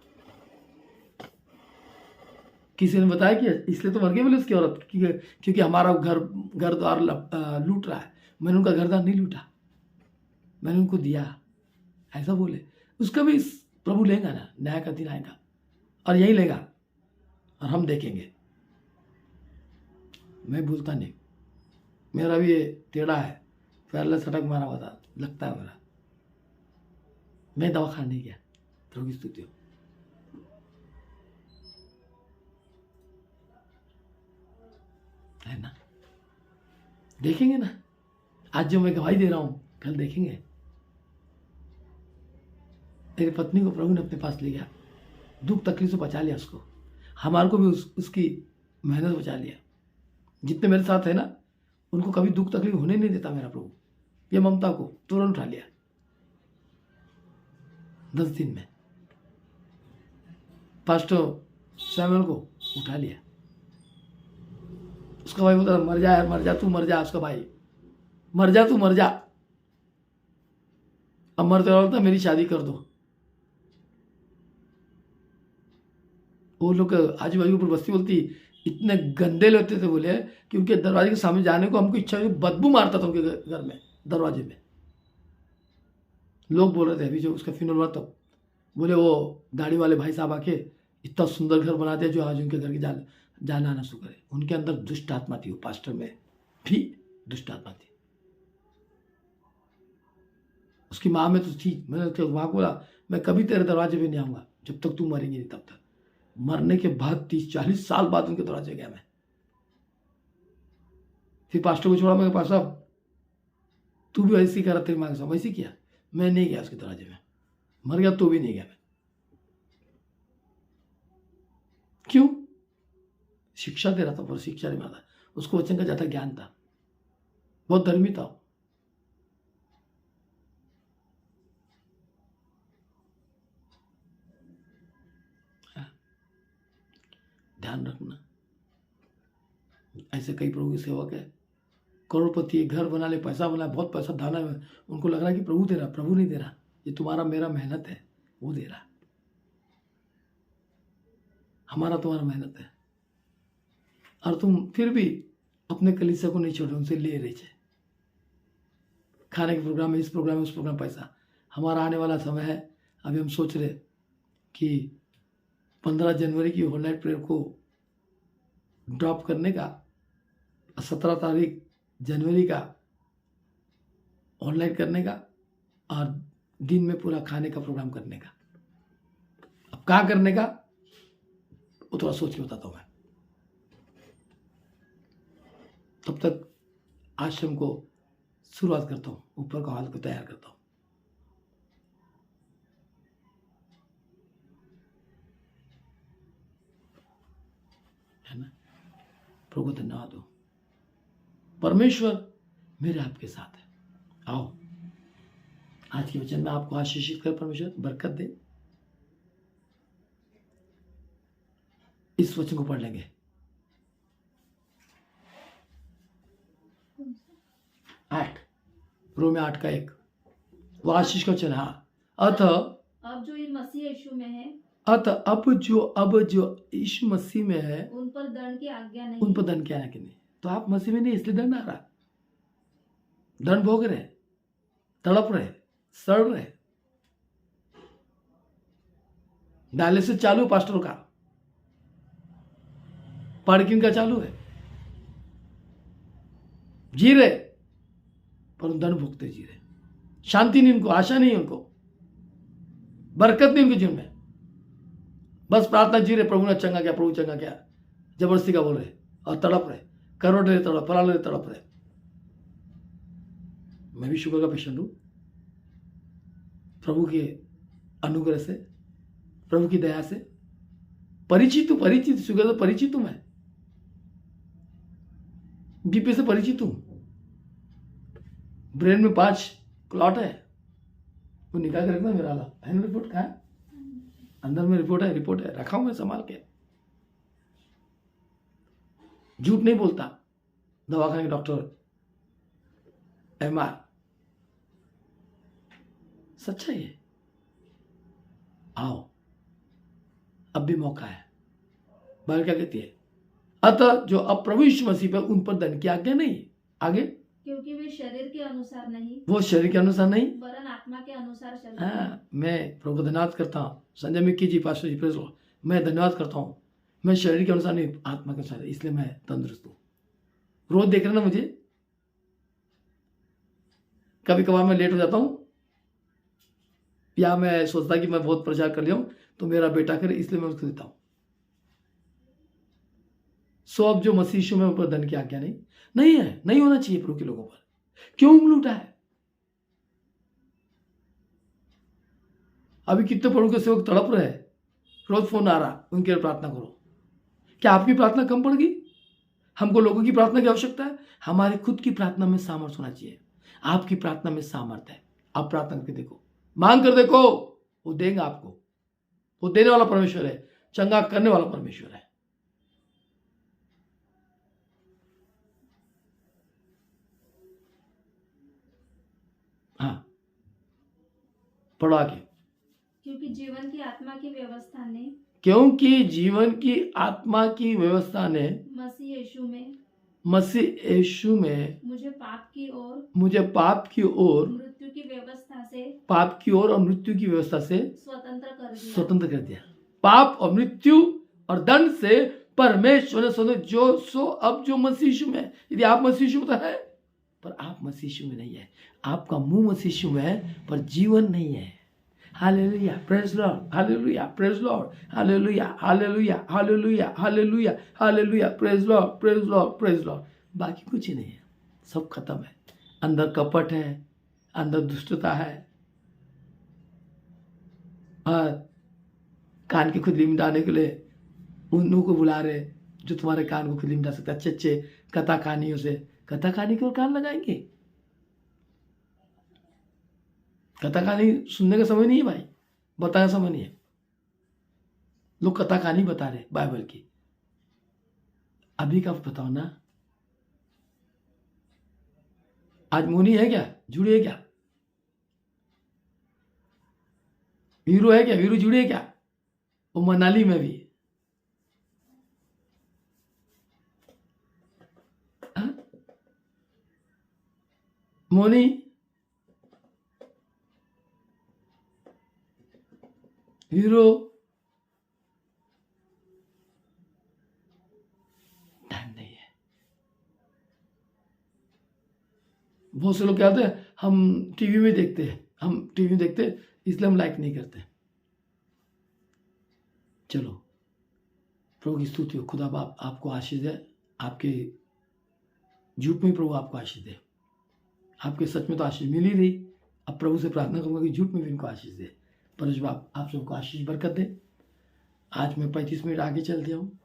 किसी ने बताया कि इसलिए तो मर गई बोले उसकी औरत, क्योंकि हमारा घर द्वार लूट रहा है। मैंने उनका घर द्वार नहीं लूटा, मैंने उनको दिया, ऐसा बोले। उसका भी प्रभु लेगा ना, न्याय का दिन आएगा और यही लेगा और हम देखेंगे। मैं भूलता नहीं, मेरा भी ये टेढ़ा है, पहले सटक मारा हुआ था, लगता है मेरा। मैं दवाखाना नहीं गया। प्रभु की स्तुति हो। है ना, देखेंगे ना। आज जो मैं गवाही दे रहा हूं, कल देखेंगे। तेरी पत्नी को प्रभु ने अपने पास ले गया, दुख तकलीफ से बचा लिया उसको। हमारे को भी उसकी मेहनत बचा लिया। जितने मेरे साथ है ना, उनको कभी दुख तकलीफ होने नहीं देता मेरा प्रभु। ये ममता को तुरंत उठा लिया 10 दिन में। पास्टर सैमुअल को उठा लिया। उसका भाई बोलता मर जा यार, मर जा तू, मर जा। उसका भाई मर जा तू, मर जा। अब मरते बोलता मेरी शादी कर दो। वो लोग आजू बाजू पर बस्ती बोलती इतने गंदे लगते थे बोले कि उनके दरवाजे के सामने जाने को हमको इच्छा हुई, बदबू मारता था उनके घर में दरवाजे में। लोग बोल रहे थे अभी जो उसका फ्यूनरल हुआ तब, बोले वो दाढ़ी वाले भाई साहब आके इतना सुंदर घर बना दिया जो आज उनके घर की जाना आना शुरू करे। उनके अंदर दुष्ट आत्मा थी, वो पास्टर में भी दुष्ट आत्मा थी। उसकी माँ में तो थी। मैंने उसके माँ को बोला मैं कभी तेरे दरवाजे पे नहीं आऊँगा जब तक तू मरेंगी नहीं तब तक। मरने के बाद 30-40 साल बाद उनके दरवाजे गया मैं। फिर पास्टर को छोड़ा, मैं पास साहब तू भी वैसे ही करा, तेरी माँ के साथ वैसे ही किया। मैं नहीं गया उसके दरवाजे में, मर गया तो भी नहीं गया मैं। क्यों? शिक्षा दे रहा था, पर शिक्षा नहीं माना। उसको वचन का ज्यादा ज्ञान था, बहुत धर्मी था। ध्यान रखना, ऐसे कई प्रभु के सेवक है, करोड़पति, घर बना ले, पैसा बना, बहुत पैसा दाना है, उनको लग रहा है कि प्रभु दे रहा। प्रभु नहीं दे रहा, ये तुम्हारा मेरा मेहनत है, वो दे रहा। हमारा तुम्हारा मेहनत है। और तुम फिर भी अपने कलीसिया को नहीं छोड़े, उनसे ले रहे थे। खाने के प्रोग्राम में, इस प्रोग्राम में, उस प्रोग्राम, पैसा। हमारा आने वाला समय है, अभी हम सोच रहे कि 15 जनवरी की होल नाइट प्रेयर को ड्रॉप करने का, 17 तारीख जनवरी का ऑनलाइन करने का, और दिन में पूरा खाने का प्रोग्राम करने का। अब क्या करने का वो थोड़ा सोच के बताता हूं मैं। तब तक आश्रम को शुरुआत करता हूं, ऊपर का हाल को तैयार करता हूं। है ना? प्रभु को धन्यवाद हो। परमेश्वर मेरे आपके साथ है। आओ आज के वचन में आपको आशीषित कर, परमेश्वर बरकत दे। इस वचन को पढ़ लेंगे। 8 रोमे 8 का 1 वो आशीष का वचन। हाँ, अतः अब जो मसीह यीशु में है, अतः अब जो यीशु मसीह में है, उन पर दंड की आज्ञा नहीं, उन पर दंड की आज्ञा नहीं। तो आप मसीह में नहीं, इसलिए दंड आ रहा। दंड भोग रहे, तड़प रहे, सड़ रहे। डायलिसिस चालू पास्टरों का, पार्किंग का चालू है, जी रहे पर दंड भोगते जी रहे। शांति नहीं उनको, आशा नहीं उनको, बरकत नहीं उनके जीवन में। बस प्रार्थना जी रहे, प्रभु ने चंगा किया, प्रभु चंगा किया, जबरदस्ती का बोल रहे और तड़प रहे, करोड़ रहे, तड़प, फला रहे, तड़प रहे। मैं भी शुगर का पेशेंट हूं। प्रभु के अनुग्रह से, प्रभु की दया से परिचित हूं, शुगर से परिचित हूं मैं, बीपी से परिचित हूं। ब्रेन में 5 क्लॉट है, वो निकाल के रखना। मेरा वाला है ना, रिपोर्ट कहाँ है? अंदर में रिपोर्ट है, रखा हूं मैं संभाल के। झूठ नहीं बोलता। दवाखाने के डॉक्टर, MR, सच्चाई है। आओ, अब भी मौका है। बाइबल क्या कहती है? अतः जो अब प्रभु यीशु मसीह पर, उन पर दंड की आज्ञा नहीं। आगे, क्योंकि वे शरीर के अनुसार नहीं, वो शरीर के अनुसार नहीं, वरन आत्मा के अनुसार चलते हैं। मैं प्रभु को धन्यवाद करता हूँ। संजय मिक्की जी, पास्टर जी, प्रेज लॉर्ड, मैं धन्यवाद करता हूँ। मैं शरीर के अनुसार नहीं, आत्मा के अनुसार, इसलिए मैं तंदुरुस्त हूँ। रोज देख रहे ना मुझे, कभी कभार मैं लेट हो जाता हूँ, या मैं सोचता कि मैं बहुत प्रचार कर लिया हूँ तो मेरा बेटा करे, इसलिए मैं उसको देता हूँ। सो अब जो मसीह यीशु में ऊपर दंड की आज्ञा नहीं है, नहीं होना चाहिए प्रभु के लोगों पर। क्यों उंगली उठा है? अभी कितने प्रभु के सेवक तड़प रहे हैं, रोज फोन आ रहा, उनके लिए प्रार्थना करो। क्या आपकी प्रार्थना कम पड़ गई? हमको लोगों की प्रार्थना की आवश्यकता है। हमारी खुद की प्रार्थना में सामर्थ्य होना चाहिए। आपकी प्रार्थना में सामर्थ्य है, आप प्रार्थना करके देखो, मांग कर देखो, वो देंगे आपको। वो देने वाला परमेश्वर है, चंगा करने वाला परमेश्वर है। हाँ, पढ़ो आगे। क्योंकि जीवन की आत्मा की व्यवस्था ने क्योंकि जीवन की आत्मा की व्यवस्था ने मसीह यीशु में मुझे पाप की ओर मृत्यु और मृत्यु की व्यवस्था से स्वतंत्र कर दिया। पाप और मृत्यु और दंड से परमेश्वर ने स्वतंत्र अब जो मसीह यीशु में, यदि आप मसीह यीशु में तो है, पर आप मसीह यीशु में नहीं है। आपका मुंह मसीह यीशु में है पर जीवन नहीं है। Hallelujah, praise Lord, hallelujah, praise Lord, hallelujah, hallelujah, hallelujah, hallelujah, hallelujah, praise lord, praise lord, praise Lord. बाकी कुछ ही नहीं है, सब खत्म है। अंदर कपट है, अंदर दुष्टता है, और कान की खुजली मिटाने के लिए उन लोगों को बुला रहे जो तुम्हारे कान को खुजली मिटा सकते। अच्छे अच्छे कथा कहानियों से कथा कहानी की ओर कान लगाएंगे। कथा कहानी सुनने का समय नहीं है भाई, बताने का समय नहीं है। लोग कथा कहानी बता रहे बाइबल की। अभी का बताओ ना, आज मोनी है क्या, जुड़ी है क्या, वीरू है क्या, वीरू जुड़ी है क्या, वो मनाली में भी। मोनी हीरो टाइम नहीं है। बहुत से लोग क्या होते हैं, हम टीवी में देखते हैं, हम टीवी में देखते हैं इसलिए हम लाइक नहीं करते। चलो, प्रभु की स्तुति हो। खुदा बाप आपको आशीष दे, आपके झूठ में प्रभु आपको आशीष दे। आपके सच में तो आशीष मिल ही रही, अब प्रभु से प्रार्थना करूंगा कि झूठ में भी इनको आशीष दे। परमेश्वर बाप आप सबको आशीष बरकत दे। आज मैं 35 मिनट आगे चल दिया हूँ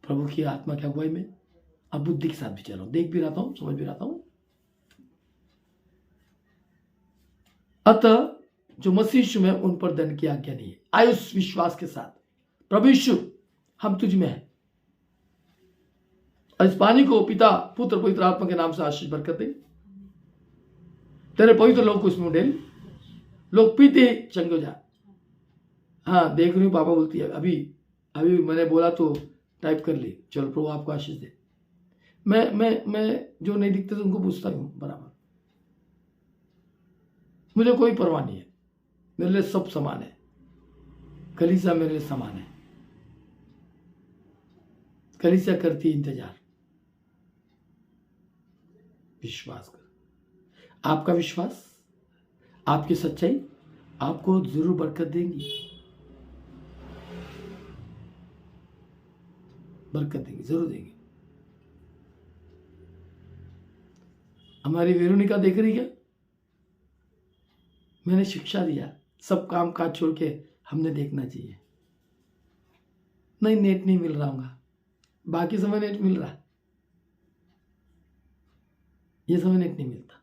प्रभु की आत्मा की अगुवाई में। अब बुद्धि के साथ भी चल रहा हूँ, देख भी रहता हूँ, समझ भी रहता हूँ। अतः जो मसीह यीशु में, उन पर दंड की आज्ञा नहीं है। आयुष विश्वास के साथ प्रभु यीशु हम तुझ में है। और इस पानी को पिता पुत्र पवित्र आत्मा के नाम से आशीष बरकत दे। तेरे पवित्र लोग को इसमें डेल, लोग पीते ही चंगे हो जा। हाँ देख रही हूँ, पापा बोलती है अभी अभी मैंने बोला तो टाइप कर ली। चलो प्रभु आपको आशीष दे। मैं जो नहीं दिखते तो उनको पूछता हूँ बराबर। मुझे कोई परवाह नहीं है, मेरे लिए सब समान है। कलीसिया मेरे लिए समान है। कलीसिया करती है इंतजार। विश्वास कर, आपका विश्वास, आपकी सच्चाई आपको जरूर बरकत देंगी, बरकत देंगी, जरूर देंगी। हमारी वेरोनिका देख रही क्या? मैंने शिक्षा दिया, सब काम काज छोड़ के हमने देखना चाहिए। नहीं, नेट नहीं मिल रहा होगा, बाकी समय नेट मिल रहा, ये समय नेट नहीं मिलता।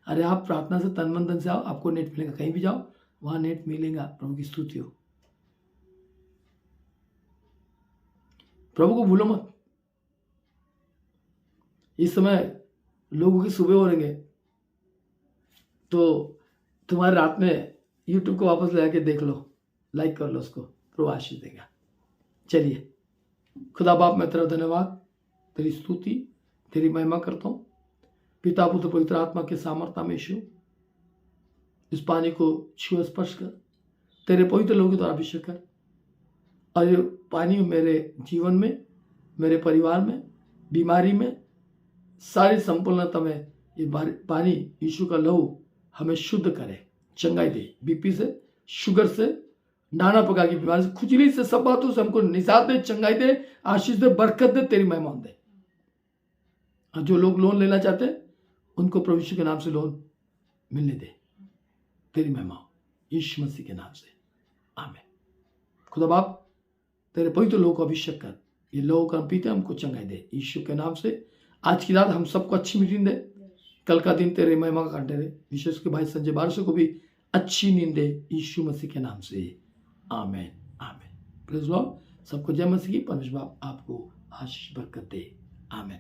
अरे आप प्रार्थना से तन मन धन से आओ, आपको नेट मिलेगा। कहीं भी जाओ वहां नेट मिलेगा। प्रभु की स्तुति हो। प्रभु को भूलो मत। इस समय लोगों की सुबह हो रहेंगे तो तुम्हारे रात में YouTube को वापस ले आके देख लो, लाइक कर लो उसको, प्रभु आशीष देगा। चलिए, खुदा बाप मैं तेरा धन्यवाद, तेरी स्तुति, तेरी महिमा करता हूँ। पिता पुत्र पवित्र आत्मा के सामर्थ्य में यीशु इस पानी को छुआ, स्पर्श कर, तेरे पवित्र लोगों के द्वारा अभिषेक कर। और ये पानी मेरे जीवन में, मेरे परिवार में, बीमारी में, सारी संपूर्णता में ये पानी यीशु का लहू हमें शुद्ध करे, चंगाई दे। बीपी से, शुगर से, नाना प्रकार की बीमारी से, खुजली से, सब बातों से हमको निजात दे, चंगाई दे, आशीष दे, बरकत दे, तेरी महिमा दे। और जो लोग लोन लेना चाहते हैं उनको प्रभु यीशु के नाम से लोन मिलने दे, तेरी महिमा यीशु मसीह के नाम से, आमीन। खुदा बाप तेरे पवित्र लोगों को अभिषेक कर, ये लोग हम पीते हमको चंगाई दे यीशु के नाम से। आज की रात हम सबको अच्छी मीटिंग दे, कल का दिन तेरे महिमा का कांटे रहे। विशेष के भाई संजय बारसो को भी अच्छी नींद दे यीशु मसीह के नाम से, आमीन, आमीन। Praise Lord. सबको जय मसीह की। परमेश्वर बाप आपको आशीष बरकत दे, आमीन।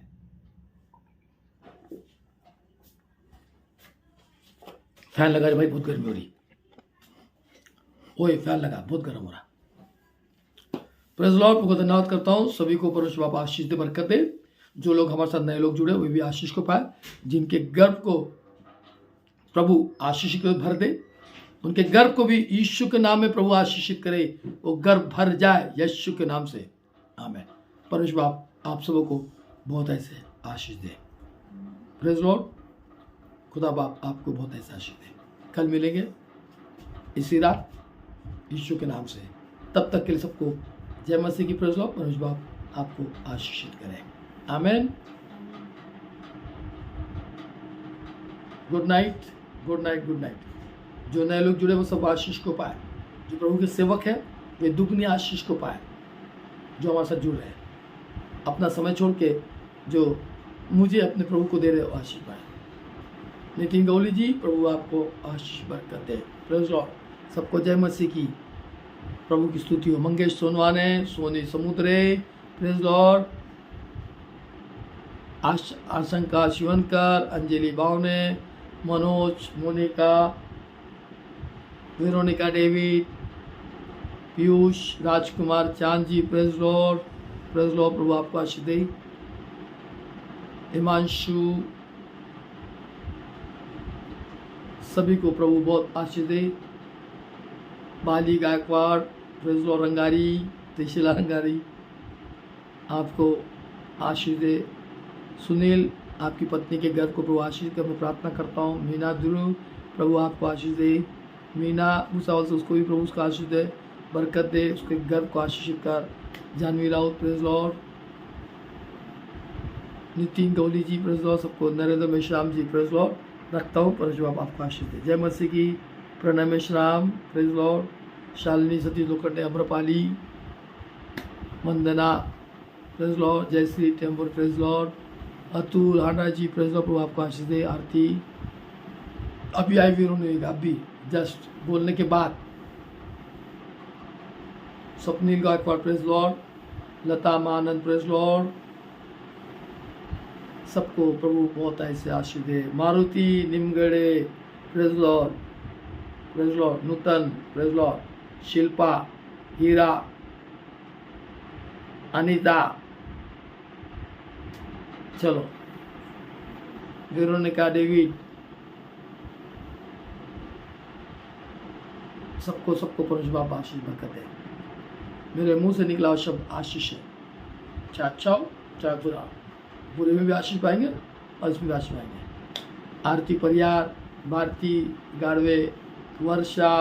फैन लगा भाई, बहुत गर्मी हो रही। ओए फैन लगा, बहुत गर्म हो रहा। प्रेज लॉर्ड, को धन्यवाद करता हूँ। सभी को परमेश्वर बाप आशीष दे, बरकत दे। जो लोग हमारे साथ नए लोग जुड़े वे भी आशीष को पाए। जिनके गर्भ को प्रभु आशीष को भर दे, उनके गर्भ को भी यीशु के नाम में प्रभु आशीषित करे, वो गर्भ भर जाए यीशु के नाम से। आमीन। परमेश्वर बाप आप सबों को बहुत ऐसे आशीष दे। प्रेज लॉर्ड, खुदा बाप आपको बहुत ऐसे आशीष दे। कल मिलेंगे इसी रात यीशु के नाम से। तब तक के लिए सबको जय मसीह की। प्रेज लॉर्ड, परमेश्वर बाप आपको आशीषित करें। आमीन। Good night, good night, good night. जो नए लोग जुड़े वो सब आशीष को पाए। जो प्रभु के सेवक है वे दुगनी आशीष को पाए। जो हमारे साथ जुड़ रहे हैं, अपना समय छोड़ के जो मुझे अपने प्रभु को दे रहे हो आशीष पाए। नितिन गौली जी, प्रभु आपको आशीष बरकत दे। प्रेज लॉर्ड, सबको जय मसीह की। प्रभु की स्तुति हो। मंगेश सोनवाने, सोनी समुद्रे, प्रेज लॉर्ड। आशंका शिवनकर, अंजलि बावने, मनोज, मोनिका, वेरोनिका डेविड, पीयूष, राजकुमार, चांद जी, प्रेज लॉर्ड, प्रेज लॉर्ड। प्रभु आपको आशीष दे। हिमांशु, सभी को प्रभु बहुत आशीष दे। बाली गायकवाड़, प्रेज लॉर्ड। रंगारी, त्रिशिला रंगारी, आपको आशीष दे। सुनील, आपकी पत्नी के घर को प्रभु आशीष कर मैं प्रार्थना करता हूँ। मीना ध्रुव, प्रभु आपको आशीष दे। मीना भूसावल से, उसको भी प्रभु उसका आशीष दे, बरकत दे, उसके घर को आशीषित कर। Janvi Raut, praise lord. Nitin Gauli ji, praise lord. सबको नरेंद्र मेश्राम जी, प्रेज लॉर्ड रखता हूँ। परमेश्वर आपको आशीष दे। जय मसीह की। Pranay Meshram, praise lord. Shalini Satish Lokhande, Amrapali, Vandana, praise lord. Jayashree Tempur, praise lord. Atul Handa ji, praise lord. प्रभु आपको आशीष दे। आरती अभी आई भी उन्होंने अभी जस्ट बोलने के बाद। Swapnil Gaikwad, praise lord. Lata Manand, praise lord. सबको प्रभु बहुत ऐसे आशीष दे। Maruti Nimgade, praise lord, praise lord. Nutan, praise lord. Shilpa, Heera, Anita, चलो, वेरोनिका डेविड, सबको सबको परमेश्वर बाप आशीष बरकत है। मेरे मुंह से निकला शब्द आशीष है, चाहे अच्छा हो चाहे बुरा हो। बुरे में भी आशीष पाएंगे और इसमें भी आशीष पाएंगे। आरती परियार, भारती गाड़वे, वर्षा,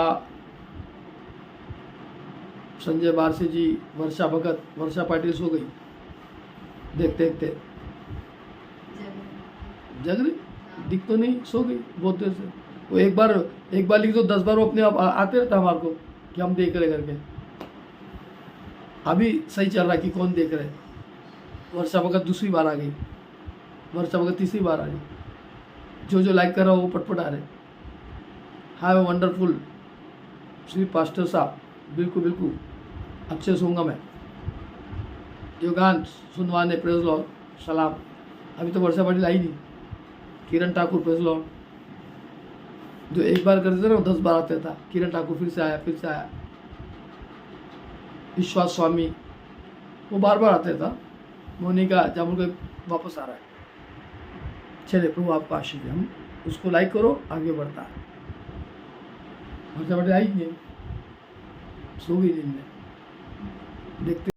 संजय बारसे जी, वर्षा भगत, वर्षा पाटिल सो गई देखते देखते, जग रही, दिख तो नहीं, सो गई बहुत देर से। वो एक बार लिख दो 10 बार वो अपने आप आते रहता हमारे को कि हम देख रहे करके। अभी सही चल रहा है कि कौन देख रहे। वर्षा भगत दूसरी बार आ गई, वर्षा भगत तीसरी बार आ गई। जो लाइक कर रहा हो वो पटपट आ रहे। हाय वंडरफुल श्री पास्टर साहब, बिल्कुल बिल्कुल अच्छे सोऊंगा मैं। योगान सुनवाने, प्रेज लॉर्ड, सलाम। अभी तो वर्षा पाटिल आई नहीं। किरण ठाकुर, प्रेज लॉर्ड। जो एक बार करते थे ना 10 बार आता था। किरण ठाकुर फिर से आया। विश्वास स्वामी वो बार बार आते था। मोनिका जामुल को वापस आ रहा है। चले, प्रभु आपको आशीष दे। हम उसको लाइक करो, आगे बढ़ता है। वर्षा पाटिल आई नहीं, सो गई नींद में। देखते